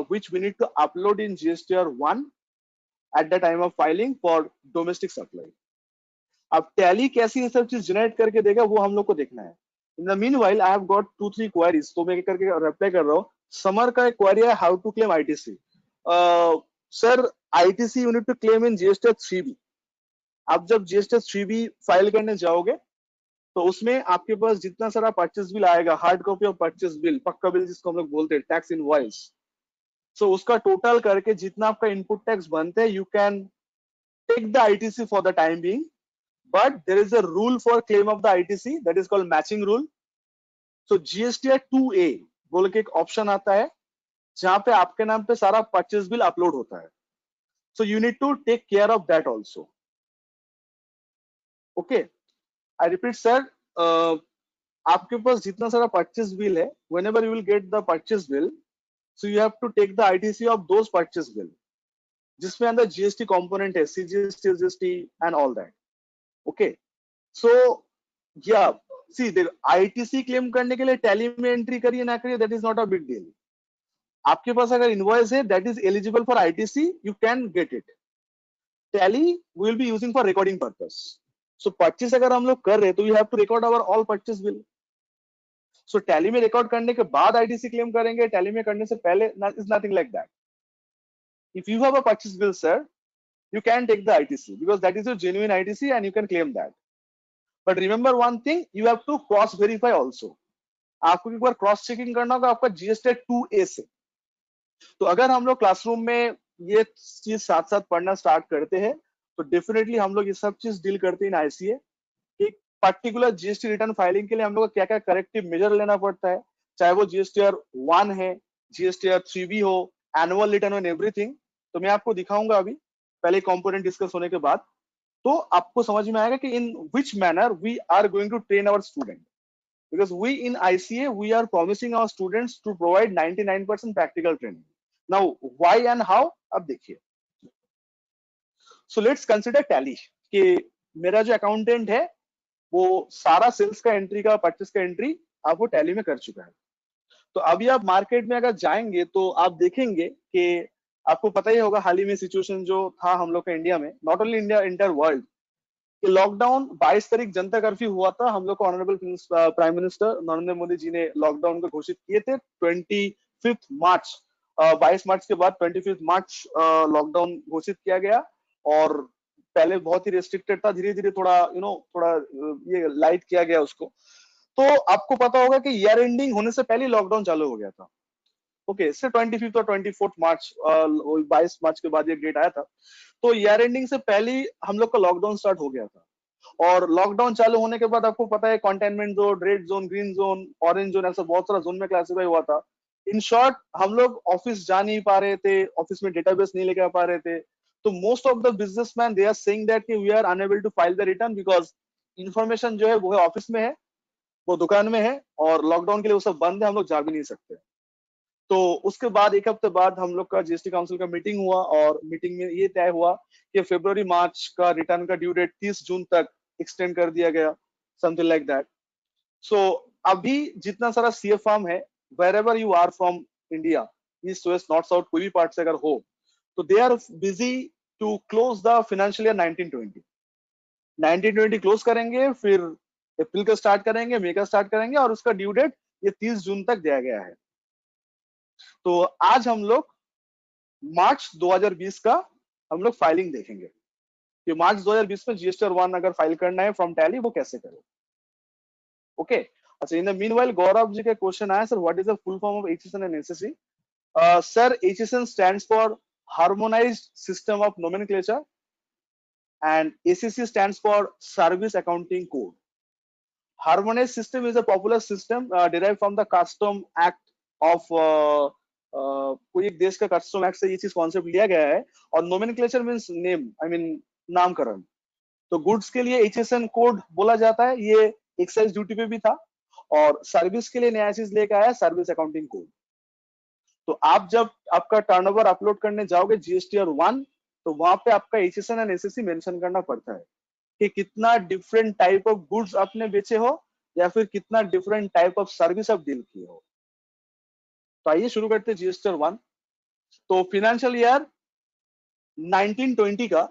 which we need to upload in GSTR 1 at the time of filing for domestic supply. अब टैली कैसी ये सब चीज जनरेट करके देगा वो हम लोग को देखना है. In the meanwhile, I have got 2-3 queries, तो मैं एक करके रिप्लाई कर रहा हूँ. समर का एक क्वेरी है, how to claim ITC. Sir ITC you need to claim in GSTR 3B. आप जब GSTR 3B फाइल करने जाओगे तो उसमें आपके पास जितना सारा परचेस बिल आएगा, hard copy of purchase bill, पक्का बिल जिसको हम लोग बोलते हैं, टैक्स इनवॉइस, सो उसका टोटल करके जितना आपका इनपुट टैक्स बनते हैं, you can take the ITC for the time being. But there is a rule for claim of the ITC that is called matching rule. So GSTR 2A बोल के एक ऑप्शन आता है जहां पे आपके नाम पे सारा परचेस बिल अपलोड होता है. So you need to take care of that also. Okay. I repeat sir, आपके पास जितना सारा परचेस बिल है, whenever you will get the purchase bill, so you have to take the ITC of those purchase bill जिसमें अंदर GST component है, CGST, GST and all that. Okay. So yeah, see the ITC claim करने के लिए टैली में एंट्री करिए ना करिए, that is not a big deal. आपके पास अगर इनवॉइस है that is eligible for ITC, you can get it. Tally we will be using for recording purpose. So purchase अगर हम लोग कर रहे हैं तो you have to record our all purchase bill. So Tally में रिकॉर्ड करने के बाद ITC क्लेम करेंगे, टैली में करने से पहले is nothing like that. If you have a purchase bill sir, you can take the ITC because that is your genuine ITC and you can claim that. But remember one thing, you have to cross verify also. आपको एक बार क्रॉस चेकिंग करना होगा आपका GSTR 2A से. तो अगर हम लोग क्लासरूम में ये चीज साथ साथ पढ़ना स्टार्ट करते हैं तो डेफिनेटली हम लोग ये सब चीज डील करते हैं इन ICA. एक पर्टिकुलर GST रिटर्न फाइलिंग के लिए हम लोग को क्या क्या करेक्टिव मेजर लेना पड़ता है, चाहे वो GSTR 1 है, GSTR 3B हो, एनुअल रिटर्न एंड एवरीथिंग. तो मैं आपको दिखाऊंगा अभी पहले कंपोनेंट डिस्कस होने के बाद, तो आपको समझ में आएगा कि in which manner we are going to train our student. Because we in ICA we are promising our students to provide 99% practical training. Now why and how, अब देखिए. सो लेट्स कंसिडर टैली कि मेरा जो अकाउंटेंट है वो सारा सेल्स का एंट्री का परचेस का एंट्री आप वो टैली में कर चुका है. तो अभी आप मार्केट में अगर जाएंगे तो आप देखेंगे कि आपको पता ही होगा हाल ही में सिचुएशन जो था हम लोग का इंडिया में, not only India, entire world, कि लॉकडाउन 22 तारीख जनता कर्फ्यू हुआ था. हम लोग को honourable prime minister Narendra Modi ji ने लॉकडाउन को घोषित किए थे 25 मार्च. 22 मार्च के बाद 25 मार्च लॉकडाउन घोषित किया गया. और पहले बहुत ही रेस्ट्रिक्टेड था, धीरे धीरे थोड़ा थोड़ा ये लाइट किया गया उसको. तो आपको पता होगा कि ईयर एंडिंग होने से पहले लॉकडाउन चालू हो गया था. ओके, इससे 25 और 24 मार्च 22 मार्च के बाद ये डेट आया था। तो ईयर एंडिंग से पहले ही हम लोग का लॉकडाउन स्टार्ट हो गया था, और लॉकडाउन चालू होने के बाद आपको पता है containment zone, red zone, green zone, orange zone, ऐसा बहुत सारा जोन में क्लासिफाई हुआ था। इन शॉर्ट हम लोग ऑफिस जा नहीं पा रहे थे, ऑफिस में डेटाबेस नहीं लेके आ पा रहे थे। तो most of the businessman they are saying that कि we are unable to file the return because information जो है वो है ऑफिस में है, वो दुकान में है, और लॉकडाउन के लिए वो सब बंद है, हम लोग जा भी नहीं सकते। तो उसके बाद एक हफ्ते बाद हम लोग का जीएसटी काउंसिल का मीटिंग हुआ, और मीटिंग में ये तय हुआ कि फरवरी मार्च का रिटर्न का ड्यू डेट 30 जून तक एक्सटेंड कर दिया गया, समथिंग लाइक दैट। सो अभी जितना सारा सीए फर्म है, wherever you are from India, east west north south, कोई भी पार्ट से अगर हो, तो they are busy to close the financial year 1920 close करेंगे, फिर अप्रैल का स्टार्ट करेंगे, मई का स्टार्ट करेंगे, और उसका ड्यू डेट ये 30 जून तक दिया गया है। तो आज हम लोग मार्च 2020 का हम लोग फाइलिंग देखेंगे कि मार्च 2020 में जीएसटी 1 अगर फाइल करना है फ्रॉम टैली, वो कैसे करें। ओके, अच्छा, in the meanwhile Gaurav ji का क्वेश्चन आया, sir what is the full form of HSN and SSC? Sir, HSN stands for harmonised system of nomenclature and ACC stands for Service Accounting Code. Harmonized system is a popular system derived from the Custom Act of कोई एक देश का कस्टम एक्ट से ये चीज कॉन्सेप्ट लिया गया है, और nomenclature means name, I mean नामकरण। तो गुड्स के लिए एचएसएन कोड बोला जाता है, ये एक्साइज ड्यूटी पे भी था, और सर्विस के लिए नया चीज लेकर आया, सर्विस अकाउंटिंग कोड। तो आप जब आपका टर्नओवर अपलोड करने जाओगे जीएसटी 1, तो वहां पे आपका एचएसएन एंड एसएससी मेंशन करना पड़ता है कि कितना डिफरेंट टाइप ऑफ गुड्स आपने बेचे हो, या फिर कितना डिफरेंट टाइप ऑफ सर्विस आप डील किए हो। तो आइए शुरू करते हैं जीएसटी 1। तो फाइनेंशियल ईयर 1920 का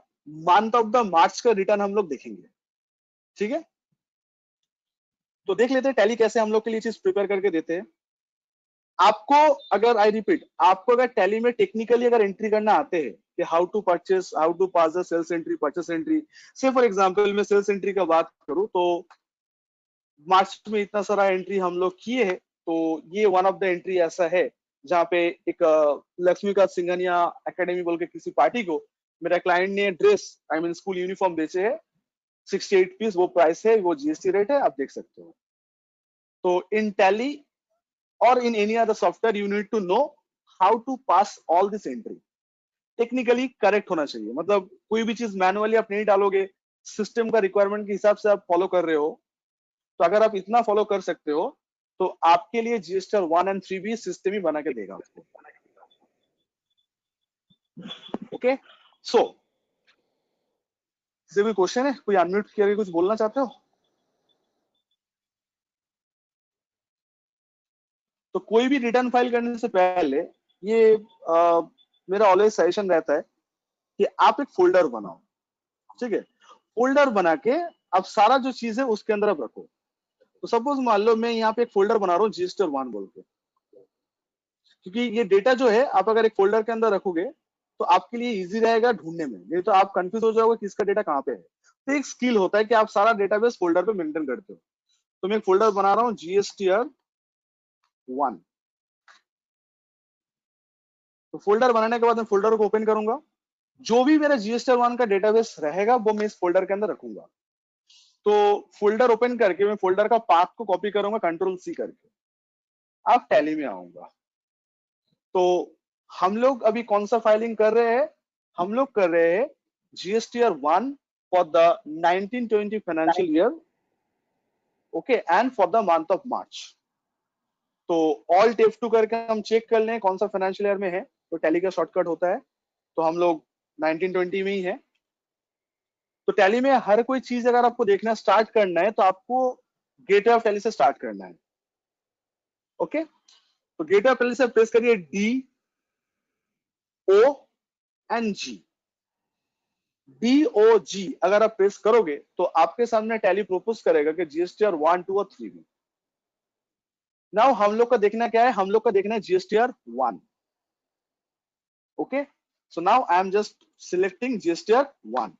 मंथ ऑफ द मार्च का रिटर्न हम लोग देखेंगे, ठीक है। तो देख लेते हैं टैली कैसे हम लोग के लिए चीज प्रिपेयर करके देते हैं। आपको अगर आई रिपीट, आपको अगर टैली में टेक्निकली अगर एंट्री करना आते हैं कि how to purchase, how to pass the sales entry, purchase entry, say for example मैं सेल्स एंट्री का बात करूं, तो मार्च में इतना सारा एंट्री हम लोग किए हैं, तो ये वन ऑफ द एंट्री ऐसा है जहाँ पे एक लक्ष्मीकांत सिंघानिया एकेडमी बोल के किसी पार्टी को मेरा क्लाइंट ने dress, I mean school uniform बेचे है 68 पीस, वो प्राइस है, वो जीएसटी रेट है, आप देख सकते हो। तो इन tally or in any other software you need to know how to pass all this entry. Technically correct होना चाहिए, मतलब कोई भी चीज मैनुअली आप नहीं डालोगे, सिस्टम का रिक्वायरमेंट के हिसाब से आप फॉलो कर रहे हो। तो अगर आप इतना फॉलो कर सकते हो, तो आपके लिए जीएसटी 1 एंड 3 भी सिस्टम ही बना के देगा आपको। ओके, सो कोई क्वेश्चन है? कोई अनम्यूट करके कुछ बोलना चाहते हो? तो कोई भी रिटर्न फाइल करने से पहले ये मेरा ऑलवेज सजेशन रहता है कि आप एक फोल्डर बनाओ, ठीक है। फोल्डर बना के आप सारा जो चीज है उसके अंदर आप रखो। तो सपोज मान लो मैं यहाँ पे एक फोल्डर बना रहा हूँ जीएसटी 1 बोल के, क्योंकि ये डेटा जो है आप अगर एक फोल्डर के अंदर रखोगे तो आपके लिए इजी रहेगा ढूंढने में, नहीं तो आप कंफ्यूज हो जाओगे किसका डेटा कहाँ पे है। तो एक स्किल होता है कि आप सारा डेटाबेस फोल्डर पे मेंटेन करते हो। तो मैं एक फोल्डर बना रहा हूँ जीएसटी 1। तो फोल्डर बनाने के बाद मैं फोल्डर को ओपन करूंगा, जो भी मेरा जीएसटी 1 का डेटाबेस रहेगा वो मैं इस फोल्डर के अंदर रखूंगा। तो फोल्डर ओपन करके मैं फोल्डर का पाथ को कॉपी करूंगा कंट्रोल-C करके, आप टैली में आऊंगा। तो हम लोग अभी कौन सा फाइलिंग कर रहे हैं? हम लोग कर रहे हैं GST 1 for the 1920 financial year, okay, and for the month of March. तो ऑल्ट F2 करके हम चेक कर लें कौन सा फाइनेंशियल ईयर में है, तो टैली का शॉर्टकट होता है। तो हम लोग 1920 में ही है। तो टैली में हर कोई चीज अगर आपको देखना स्टार्ट करना है तो आपको गेटवे ऑफ टैली से स्टार्ट करना है, ओके। तो गेटवे ऑफ टैली से प्रेस करिए DOG। DOG अगर आप प्रेस करोगे तो आपके सामने टैली प्रोपोज करेगा कि जीएसटी 1, 2 और 3 भी। नाउ हम लोग का देखना क्या है? हम लोग का देखना है GST 1, okay. So now I am just selecting GST 1।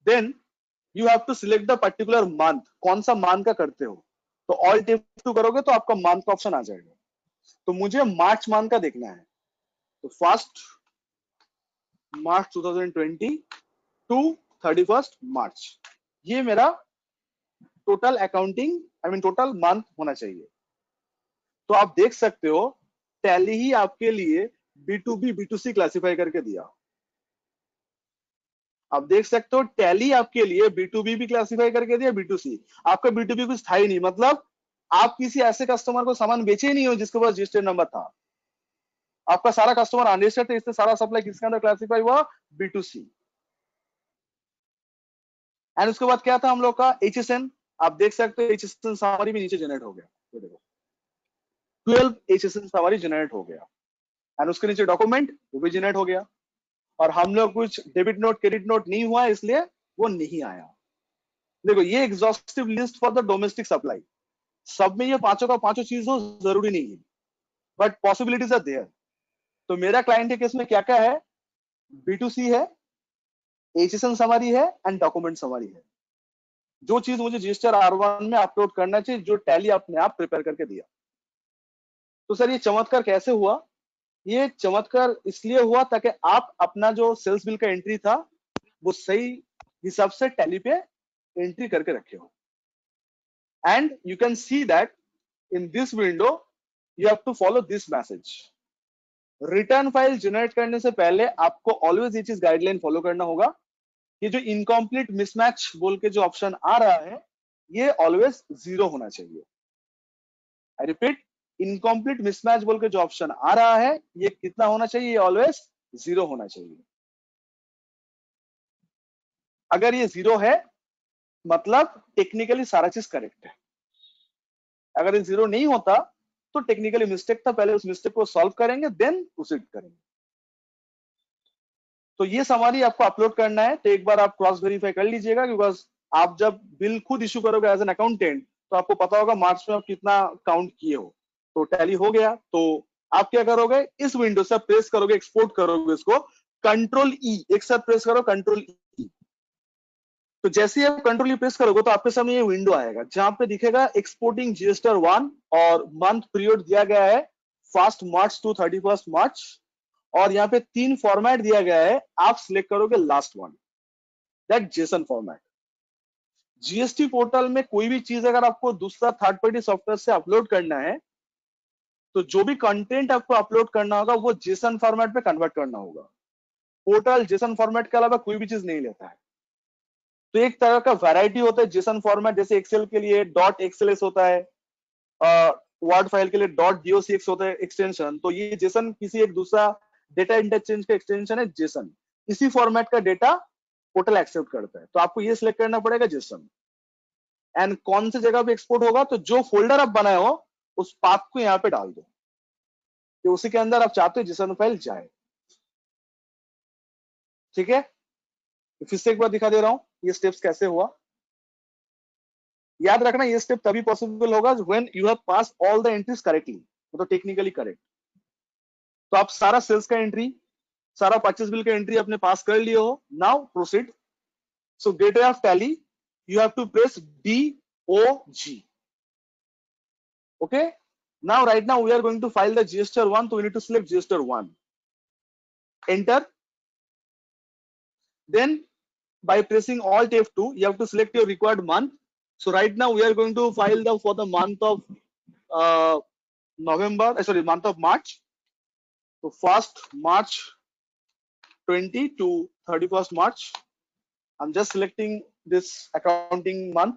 Then you have to select the particular month, कौन सा मंथ का करते हो। तो ऑल्ट F2 करोगे तो आपका मंथ का ऑप्शन आ जाएगा। तो मुझे मार्च मंथ का देखना है, तो फर्स्ट मार्च 2020 टू 31 मार्च, ये मेरा टोटल अकाउंटिंग टोटल मंथ होना चाहिए। तो आप देख सकते हो टैली ही आपके लिए B2B B2C क्लासिफाई करके दिया। आप देख सकते हो टैली आपके लिए B2B भी क्लासिफाई करके दिया, B2C। आपका B2B कुछ था ही नहीं, मतलब आप किसी ऐसे कस्टमर को सामान बेचे ही नहीं हो जिसके पास रजिस्टर्ड नंबर था। आपका सारा कस्टमर अनरजिस्टर्ड थे, इससे सारा सप्लाई किसके अंदर क्लासिफाई हुआ? B2C। एंड उसके बाद क्या था हम लोग का? HSN। आप देख सकते हो HSN समरी भी नीचे जनरेट हो गया, ये देखो 12 HSN समरी जनरेट हो गया। एंड उसके नीचे डॉक्यूमेंट वो भी जनरेट हो गया। और हम लोग कुछ डेबिट नोट क्रेडिट नोट नहीं हुआ इसलिए वो नहीं आया। देखो ये exhaustive list for the domestic supply, सब में ये पांचों का पांचों चीज हो जरूरी नहीं है, बट पॉसिबिलिटीज आर देयर। तो मेरा क्लाइंट के केस में क्या क्या है? B2C है, HSN समरी है एंड डॉक्यूमेंट समरी है। जो चीज मुझे रजिस्टर R1 में अपलोड करना चाहिए, जो टैली अपने आप प्रिपेयर करके दिया। तो सर ये चमत्कार कैसे हुआ? ये चमत्कार इसलिए हुआ ताकि आप अपना जो सेल्स बिल का एंट्री था वो सही हिसाब से टैली पे एंट्री करके रखे हो। And you can see that in this window you have to follow this message. Return file generate करने से पहले आपको ऑलवेज ये चीज गाइडलाइन फॉलो करना होगा कि जो इनकम्प्लीट मिसमैच बोल के जो ऑप्शन आ रहा है ये ऑलवेज 0 होना चाहिए। आई रिपीट, इनकम्प्लीट मिसमैच बोल के जो ऑप्शन आ रहा है ये कितना होना चाहिए? ये ऑलवेज 0 होना चाहिए। अगर ये 0 है मतलब टेक्निकली सारा चीज करेक्ट है। अगर ये 0 नहीं होता तो टेक्निकली मिस्टेक था, पहले उस मिस्टेक को सॉल्व करेंगे देन प्रोसीड करेंगे। तो ये समरी आपको अपलोड करना है, तो एक बार आप क्रॉस वेरीफाई कर लीजिएगा, बिकॉज आप जब बिल खुद इशू करोगे एज एन अकाउंटेंट तो आपको पता होगा मार्च में आप कितना काउंट किए हो। तो टैली हो गया, तो आप क्या करोगे? इस विंडो से प्रेस करोगे, एक्सपोर्ट करोगे इसको, कंट्रोल E एक साथ प्रेस करो, कंट्रोल E। तो जैसे ही आप कंट्रोल E प्रेस करोगे तो आपके सामने ये विंडो आएगा जहां पे दिखेगा एक्सपोर्टिंग रजिस्टर 1 और मंथ पीरियड दिया गया है 1 मार्च टू 31 मार्च, और यहाँ पे 3 फॉर्मेट दिया गया है। आप सिलेक्ट करोगे last one, that JSON format. GST portal में कोई भी चीज अगर आपको दूसरा थर्ड पार्टी सॉफ्टवेयर से अपलोड करना है तो जो भी कंटेंट आपको अपलोड करना होगा वो जेसन फॉर्मेट पे कन्वर्ट करना होगा। पोर्टल जेसन फॉर्मेट के अलावा कोई भी चीज नहीं लेता है। तो एक तरह का वैरायटी होता है जेसन फॉर्मेट, जैसे एक्सेल के लिए .xls होता है, वर्ड फाइल के लिए .docx होता है एक्सटेंशन। तो ये जेसन किसी एक दूसरा डेटा इंटरचेंज का एक्सटेंशन है जेसन। इसी फॉर्मेट का डेटा पोर्टल एक्सेप्ट करता है, तो आपको ये सिलेक्ट करना पड़ेगा जेसन। एंड कौन सी जगह पे एक्सपोर्ट होगा? तो जो फोल्डर आप बनाए हो उस पाथ को यहाँ पे डाल दो कि उसी के अंदर आप चाहते हो जेसन फाइल जाए। ठीक है, फिर से एक बार दिखा दे रहा हूं ये स्टेप्स कैसे हुआ। याद रखना ये स्टेप तभी पॉसिबल होगा when you have pass all the entries correctly, मतलब टेक्निकली करेक्ट। तो आप सारा सेल्स का एंट्री, सारा परचेस बिल का एंट्री अपने पास कर लिए हो। Now proceed. So gateway of tally you have to press DOG. Okay, now right now we are going to file the GSTR 1, so we need to select GSTR 1, enter. Then by pressing Alt F2 you have to select your required month. So right now we are going to file the for the month of month of March. So 1st March 20 to 31st March. I'm just selecting this accounting month,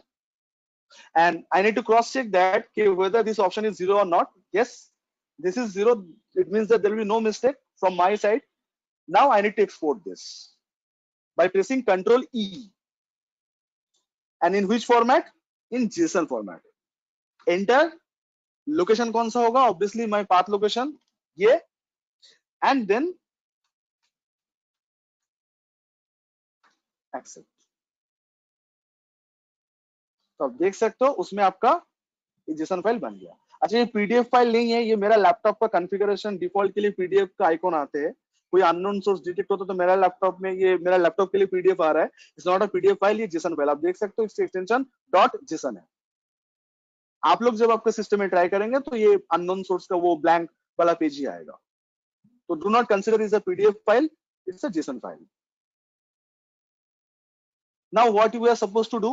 and I need to cross check that whether this option is 0 or not. Yes, this is 0. It means that there will be no mistake from my side. Now I need to export this by pressing Ctrl E. And in which format? In JSON format. Enter. Location कौन सा होगा? Obviously my path location ये, and then accept. तो आप देख सकते हो उसमें आपका जेसन फाइल बन गया। अच्छा, ये पीडीएफ फाइल नहीं है, ये मेरा लैपटॉप का कॉन्फ़िगरेशन डिफॉल्ट के लिए पीडीएफ का आइकॉन आते हैं। कोई अननोन सोर्स डिटेक्ट होता तो मेरा लैपटॉप में ये मेरा लैपटॉप के लिए पीडीएफ आ रहा है। It's not a PDF file, ये जेसन फाइल। आप देख सकते हो इसकी एक्सटेंशन .json है। आप लोग जब आपके सिस्टम में ट्राई करेंगे तो ये अननोन सोर्स का वो ब्लैंक वाला पेज ही आएगा. तो do not consider is a PDF file, it's a JSON file. Now what we are supposed to do?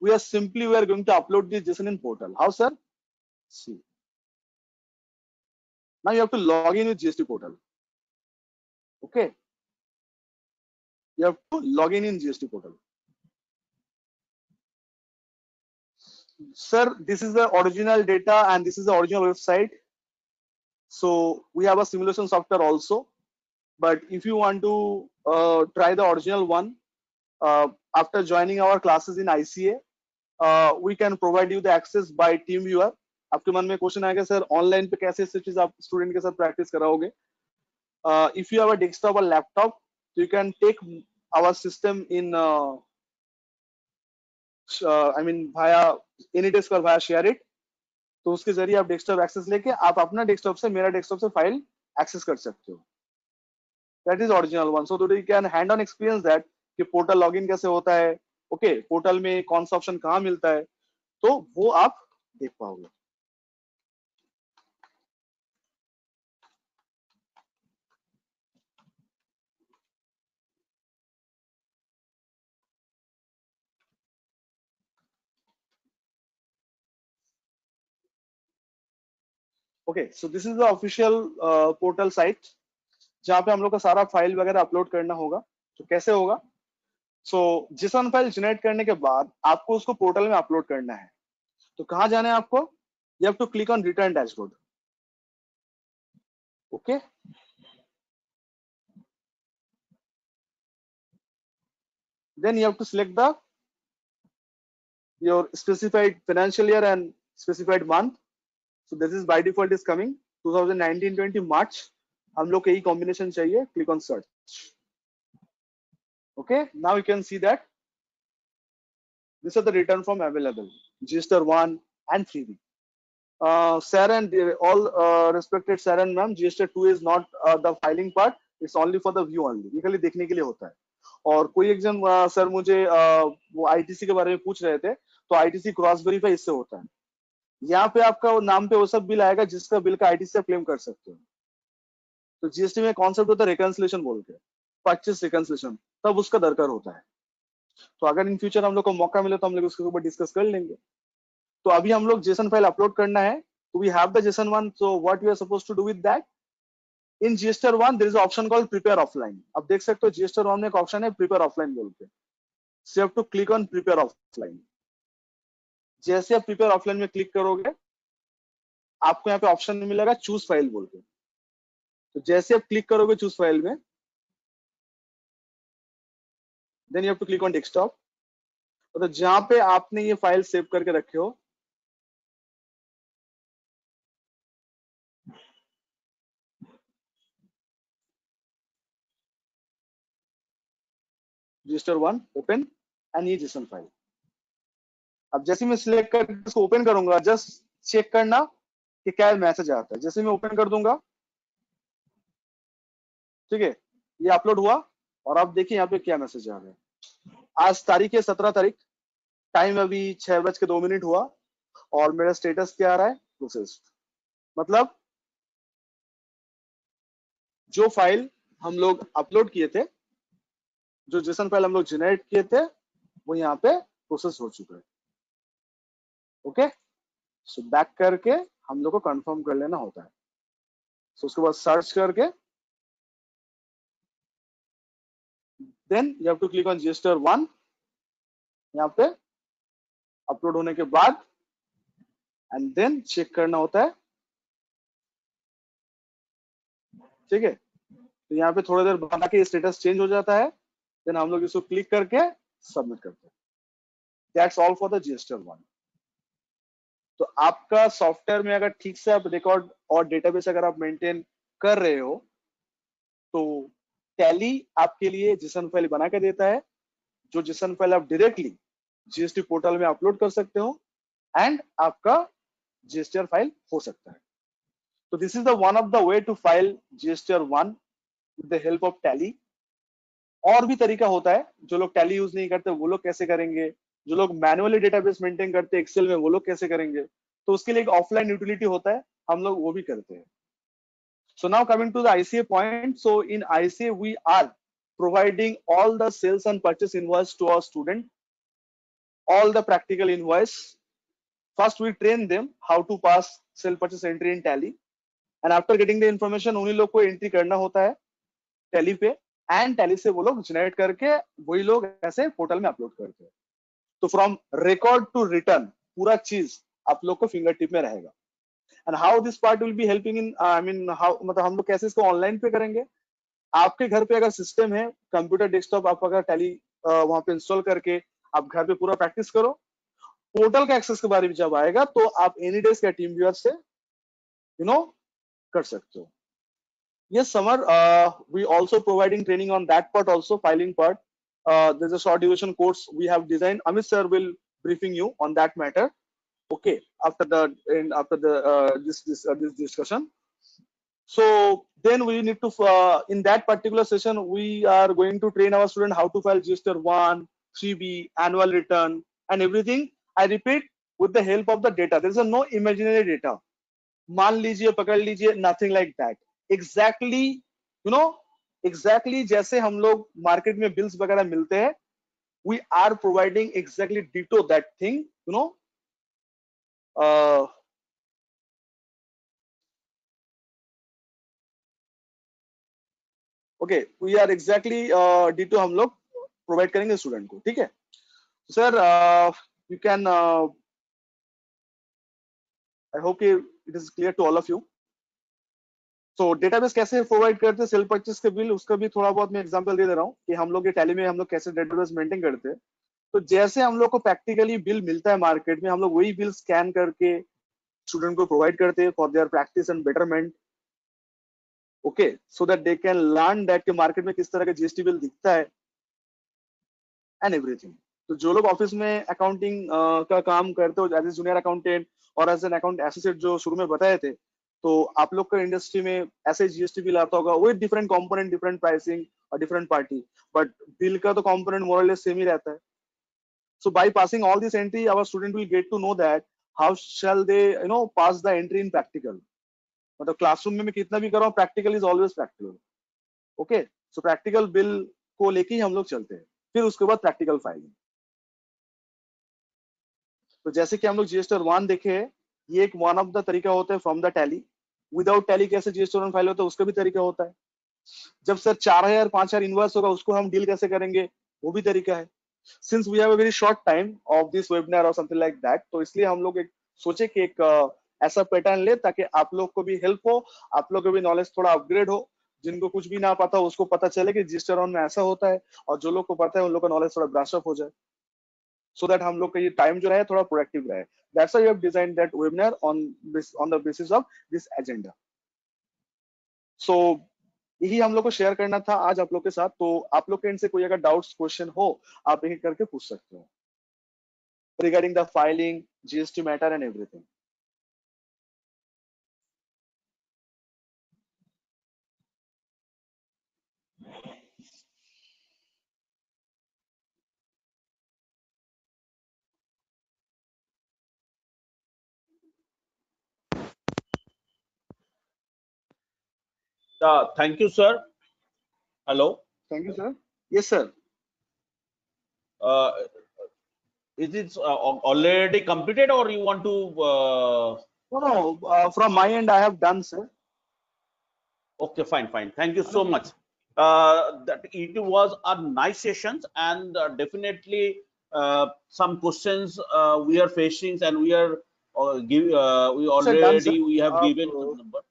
We are going to upload this JSON in portal. How, sir? See. Now you have to log in with GST portal. Okay. You have to log in GST portal. Sir, this is the original data and this is the original website. So we have a simulation software also. But if you want to try the original one, after joining our classes in ICA, we can provide you the access by TeamViewer. आपके मन में क्वेश्चन आएगा सर ऑनलाइन पे कैसे सब चीज आप स्टूडेंट के साथ प्रैक्टिस कराओगे. If you have a desktop or laptop, you can take our system in via AnyDesk or via ShareIt. तो उसके जरिए आप डेस्कटॉप एक्सेस लेके आप अपना डेस्कटॉप से मेरा डेस्कटॉप से फाइल एक्सेस कर सकते हो. That is original one. So today you can hand on experience that कि पोर्टल लॉगिन कैसे होता है. ओके, पोर्टल में कौन सा ऑप्शन कहाँ मिलता है, तो वो आप देख पाओगे. Okay, so this is the official portal site जहाँ पे हम लोग का सारा फाइल वगैरह अपलोड करना होगा. तो कैसे होगा? सो JSON फाइल जनरेट करने के बाद आपको उसको पोर्टल में अपलोड करना है. तो कहाँ जाना है आपको? You have to click on return dashboard. Okay, then you have to select the your specified financial year and specified month. So this is by default is coming 2019-20 March. हम लोग को यही combination चाहिए. Click on search. Okay, now you can see that these are the return form available. GSTR 1 and 3B. Sir and all respected sir and ma'am, GSTR 2 is not the filing part. It's only for the view only. ये खाली देखने के लिए होता है. और कोई एग्जाम सर मुझे वो ITC के बारे में पूछ रहे थे, तो ITC क्रॉस वेरीफाई इससे होता है. यहाँ पे आपका नाम पे वो सब बिल आएगा जिसका बिल का ITC से क्लेम कर सकते हो. तो GST में कॉन्सेप्ट होता है रिकंसिलेशन बोल के, परचेस रिकंसिलेशन, तब उसका दरकार होता है. तो अगर इन फ्यूचर हम लोग को मौका मिले तो हम लोग उसके ऊपर डिस्कस कर लेंगे. तो अभी हम लोग JSON फाइल अपलोड करना है. तो we have the JSON 1. So what we are supposed to do with that? In GSTR 1 there is option called prepare offline. अब देख सकते हो GSTR 1 में एक ऑप्शन है प्रिपेयर ऑफलाइन बोल के. So you have to click on prepare offline. जैसे आप प्रिपेयर ऑफलाइन में क्लिक करोगे आपको यहाँ पे ऑप्शन मिलेगा चूज फाइल बोल के. तो जैसे आप क्लिक करोगे चूज फाइल में, then you have to click on desktop. तो जहां पे आपने ये फाइल सेव करके रखे हो, GSTR 1 ओपन एंड ये JSON फाइल. अब जैसे मैं सिलेक्ट कर इसको ओपन करूंगा, जस्ट चेक करना कि क्या मैसेज आता है. जैसे मैं ओपन कर दूंगा, ठीक है, ये अपलोड हुआ और आप देखिए यहाँ पे क्या मैसेज आ रहा है. आज तारीख है 17 तारीख, टाइम अभी 6:02 हुआ और मेरा स्टेटस क्या आ रहा है? प्रोसेस्ड. मतलब जो फाइल हम लोग अपलोड किए थे, जो JSON फाइल हम लोग जनरेट किए थे, वो यहाँ पे प्रोसेस हो चुका है. ओके, सो बैक करके हम लोग को कंफर्म कर लेना होता है. सो उसके बाद सर्च करके then you have to click on GSTR 1. यहाँ पे अपलोड होने के बाद एंड देन चेक करना होता है. ठीक है, तो यहाँ पे थोड़ी देर बाद आके स्टेटस चेंज हो जाता है. देन हम लोग इसको क्लिक करके सबमिट करते हैं. That's all for the GSTR 1. तो आपका सॉफ्टवेयर में अगर ठीक से आप रिकॉर्ड और डेटाबेस अगर आप मेंटेन कर रहे हो, तो टैली आपके लिए JSON फाइल बना के देता है. जो JSON फाइल आप डायरेक्टली GST पोर्टल में अपलोड कर सकते हो एंड आपका GSTR फाइल हो सकता है. तो this is the one of the way to file GSTR 1 with the help of Tally. और भी तरीका होता है. जो लोग टैली यूज नहीं करते वो लोग कैसे करेंगे, जो लोग मैनुअली डेटाबेस मेंटेन करते हैं एक्सेल में, वो लोग कैसे करेंगे? तो उसके लिए एक ऑफलाइन यूटिलिटी होता है, हम लोग वो भी करते हैं. So now coming to the ICA point. So in ICA we are providing all the sales and purchase invoice to our student, all the practical invoice. First we train them how to pass sale purchase entry in Tally, and after getting the information उन्हीं लोग को एंट्री करना होता है टैली पे, एंड टैली से वो लोग जनरेट करके वही लोग ऐसे पोर्टल में अपलोड करते हैं. तो फ्रॉम रिकॉर्ड टू रिटर्न पूरा चीज आप लोग को फिंगर टिप में रहेगा. And how this part will be helping in, I mean how, मतलब हम लोग कैसे इसको ऑनलाइन पे करेंगे? आपके घर पे अगर सिस्टम है, कंप्यूटर डेस्कटॉप, आप अगर टैली वहां पे इंस्टॉल करके आप घर पे पूरा प्रैक्टिस करो, पोर्टल का एक्सेस के बारे में जब आएगा तो आप एनी डेस्क या टीम व्यूअर से कर सकते हो. Yes, Samar, we also providing training on that part also, filing part. There's a short duration course we have designed. Amit sir will briefing you on that matter. Okay, after this discussion. So then we need to in that particular session we are going to train our student how to file GST 1, 3B, annual return, and everything. I repeat, with the help of the data. There is no imaginary data. मान लीजिए, पकड़ लीजिए, nothing like that. Exactly, exactly जैसे हम लोग मार्केट में बिल्स वगैरह मिलते हैं, we are providing exactly ditto that thing, okay, we are exactly ditto हम लोग प्रोवाइड करेंगे स्टूडेंट को. ठीक है sir, you can, I hope it is clear to all of you. तो डेटाबेस कैसे प्रोवाइड करते हैं सेल परचेस के बिल, उसका भी थोड़ा बहुत मैं एग्जांपल दे रहा हूँ कि हम लोग ये टैली में हम लोग कैसे डेटाबेस मेंटेन करते हैं. तो जैसे हम लोग को प्रैक्टिकली बिल मिलता है मार्केट में, हम लोग वही बिल स्कैन करके स्टूडेंट को प्रोवाइड करते हैं for their practice and betterment. Okay, so that they can learn that कि मार्केट में किस तरह का जीएसटी बिल दिखता है एंड एवरीथिंग. तो जो लोग ऑफिस में अकाउंटिंग का काम करते हो एज ए जूनियर अकाउंटेंट और एज एन अकाउंट एसोसिएट जो शुरू में बताए थे, तो आप लोग का इंडस्ट्री में ऐसे जीएसटी बिल आता होगा with different component, different pricing और डिफरेंट पार्टी, बट बिल का तो कंपोनेंट मोर और लेस सेम ही रहता है. So by passing all this entry, our student will get to know that how shall they pass the entry in practical. मतलब क्लासरूम में मैं कितना भी कर रहा हूँ, practical is always practical. Okay, so practical bill को लेके ही हम लोग चलते हैं, फिर उसके बाद प्रैक्टिकल फाइलिंग. तो जैसे कि हम लोग जीएसटी 1 देखे, ये एक वन ऑफ द तरीका होता है from the tally. Without tally कैसे जीएसटी 1 फाइल होता है उसका भी तरीका होता है. जब सर 4000 5000 इनवर्स होगा उसको हम डील कैसे करेंगे, वो भी तरीका है. Since we have a very short time of this webinar or something like that, तो इसलिए हम लोग एक सोचे कि एक ऐसा पैटर्न ले ताकि आप लोग को भी हेल्प हो, आप लोग को भी नॉलेज थोड़ा अपग्रेड हो. जिनको कुछ भी ना पता उसको पता चले कि रजिस्टर ऑन में ऐसा होता है, और जो लोग को पता है उन लोग का नॉलेज थोड़ा ब्रश अप हो जाए, सो दैट हम लोग का ये टाइम जो रहे थोड़ा प्रोडक्टिव रहे. That's why we have designed that webinar on the basis of this agenda. So यही हम लोग को शेयर करना था आज आप लोग के साथ. तो आप लोग के एंड से कोई अगर डाउट्स क्वेश्चन हो, आप एक करके पूछ सकते हो regarding the filing, GST matter and everything. Thank you, sir. Hello. Thank you, sir. Yes, sir. Uh, is it already completed, or you want to? No, from my end, I have done, sir. Okay, fine. Thank you so much. That it was a nice sessions, and definitely some questions we are facing, and we are we already we have given the number.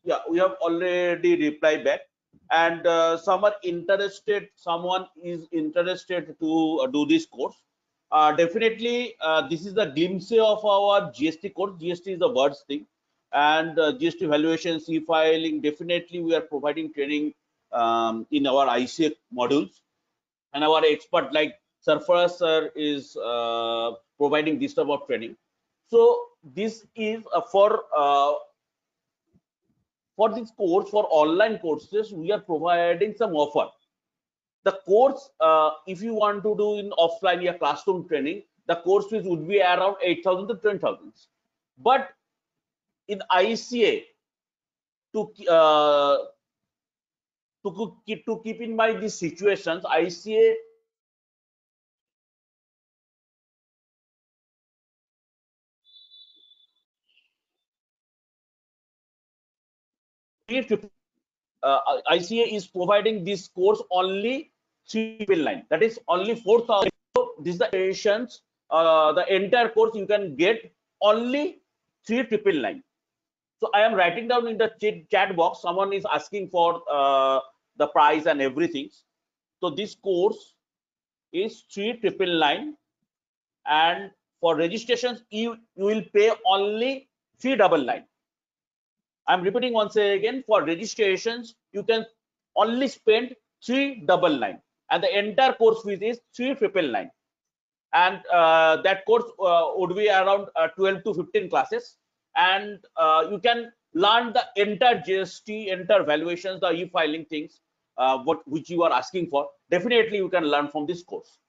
Yeah, we have already replied back, and someone is interested to do this course. Definitely, this is the glimpse of our GST course. GST is the words thing, and GST valuation, C-filing. Definitely, we are providing training in our ICA modules, and our expert like Sarfaraz sir is providing this type of training. So this is for this course, for online courses, we are providing some offer. the course, if you want to do in offline or classroom training, the course fees would be around 8,000 to 10,000. But in ICA, to keep in mind these situations, ICA ICA is providing this course only 399. That is only 4,000. So this is the patients. The entire course you can get only 399. So I am writing down in the chat box. Someone is asking for the price and everything. So this course is 399, and for registrations you will pay only 399. I'm repeating once again, for registrations you can only spend 399, and the entire course fees is 399, and that course would be around 12 to 15 classes, and you can learn the entire GST, entire valuations, the e-filing things, which you are asking for. Definitely you can learn from this course.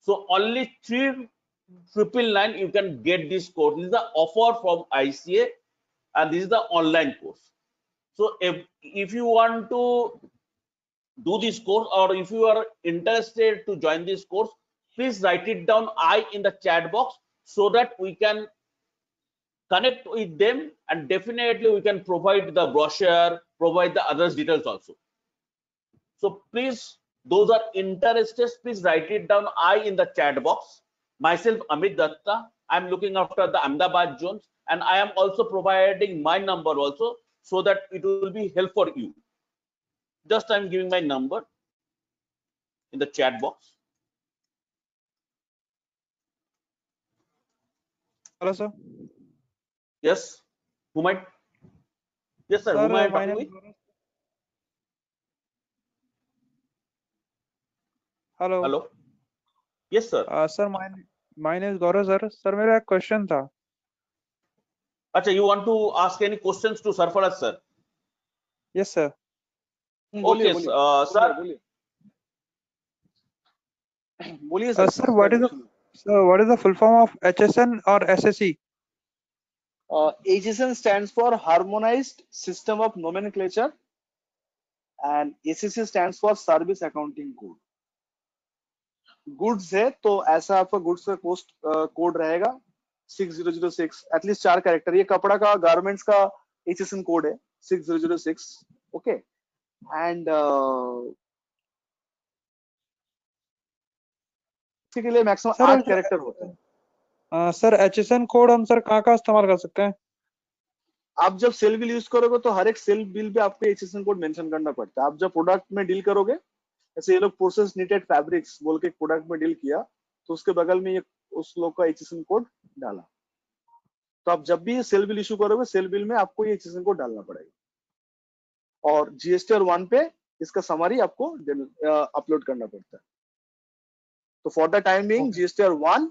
So only 399 you can get this course. This is the offer from ICA, and this is the online course. So if you want to do this course, or if you are interested to join this course, please write it down I in the chat box, so that we can connect with them, and definitely we can provide the brochure, provide the others details also. So please, those are interested, please write it down I in the chat box. Myself, Amit Datta, I'm looking after the Ahmedabad zones, and I am also providing my number also, so that it will be help for you. Just I'm giving my number in the chat box. Hello, sir. Yes, who might? Yes, sir. Sir, Whom I am my talking name with? is Gaurav. Hello. Hello. Yes, sir. Sir, my name is Gaurav, sir. Sir, मेरा एक question था. Acha, you want to ask any questions to Sarfaraz, sir? Yes, sir. बोलिए Okay, बोलिए sir. बोलिए बोलिए sir. Sir, what is the full form of HSN or SSE? HSN stands for Harmonized System of Nomenclature, and ACC stands for Service Accounting Code. Goods है तो ऐसा आपका गुड्स का कोस्ट कोड रहेगा 6006, एटलीस्ट 4 कैरेक्टर. ये कपड़ा का, गारमेंट्स का HSN कोड है 6006. ओके, एंड इसके लिए मैक्सिमम सर 8 कैरेक्टर होते हैं. सर HSN कोड हम सर कहाँ इस्तेमाल कर सकते हैं? आप जब सेल बिल यूज करोगे तो हर एक सेल बिल पे आपको HSN कोड मेंशन करना पड़ता है. आप जब प्रोडक्ट में डील करोगे, ऐसे ये लोग प्रोसेस नीटेड फैब्रिक्स बोल के प्रोडक्ट में डील किया, तो उसके बगल में ये उस लोग का HSN कोड डाला. तो आप जब भी सेल बिल इशू करोगे, सेल बिल में आपको ये HSN कोड डालना पड़ेगा, और GSTR 1 पे इसका समरी आपको अपलोड करना पड़ता है. तो for the time being GSTR 1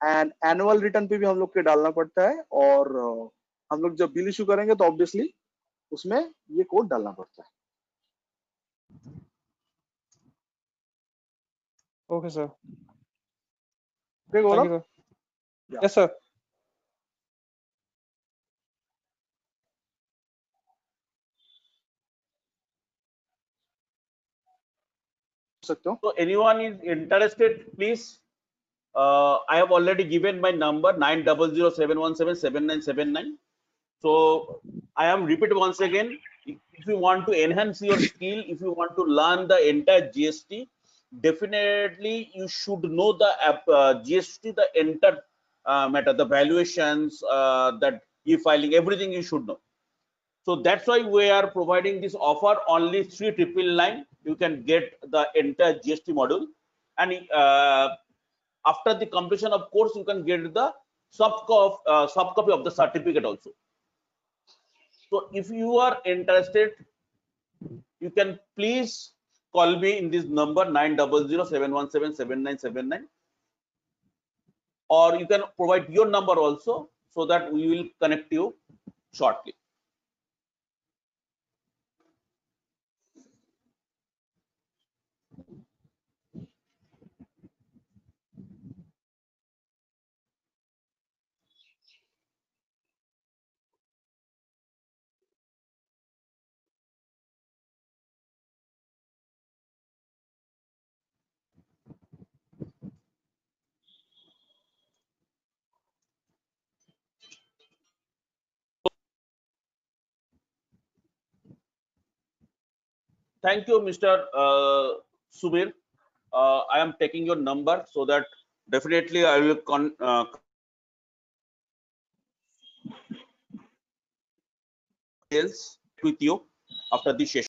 and annual return पे भी हम लोग के डालना पड़ता है, और हम लोग जब बिल इशू करेंगे तो ऑब्वियसली उसमें ये कोड डालना पड़ता है. Okay, sir. Okay Thank Gaurav. you, sir. Yeah. Yes, sir. सकते हो. So anyone is interested, please. I have already given my number 9007177979. So I am repeat once again. If you want to enhance your skill, if you want to learn the entire GST, definitely you should know the GST, the entire matter, the valuations, that e-filing, everything you should know. So that's why we are providing this offer only 399. You can get the entire GST module, and after the completion of course, you can get the soft copy of the certificate also. So if you are interested, you can please call me in this number 9007177979, or you can provide your number also, so that we will connect you shortly. thank you, Mr. Subir. I am taking your number so that definitely I will details with you after this session.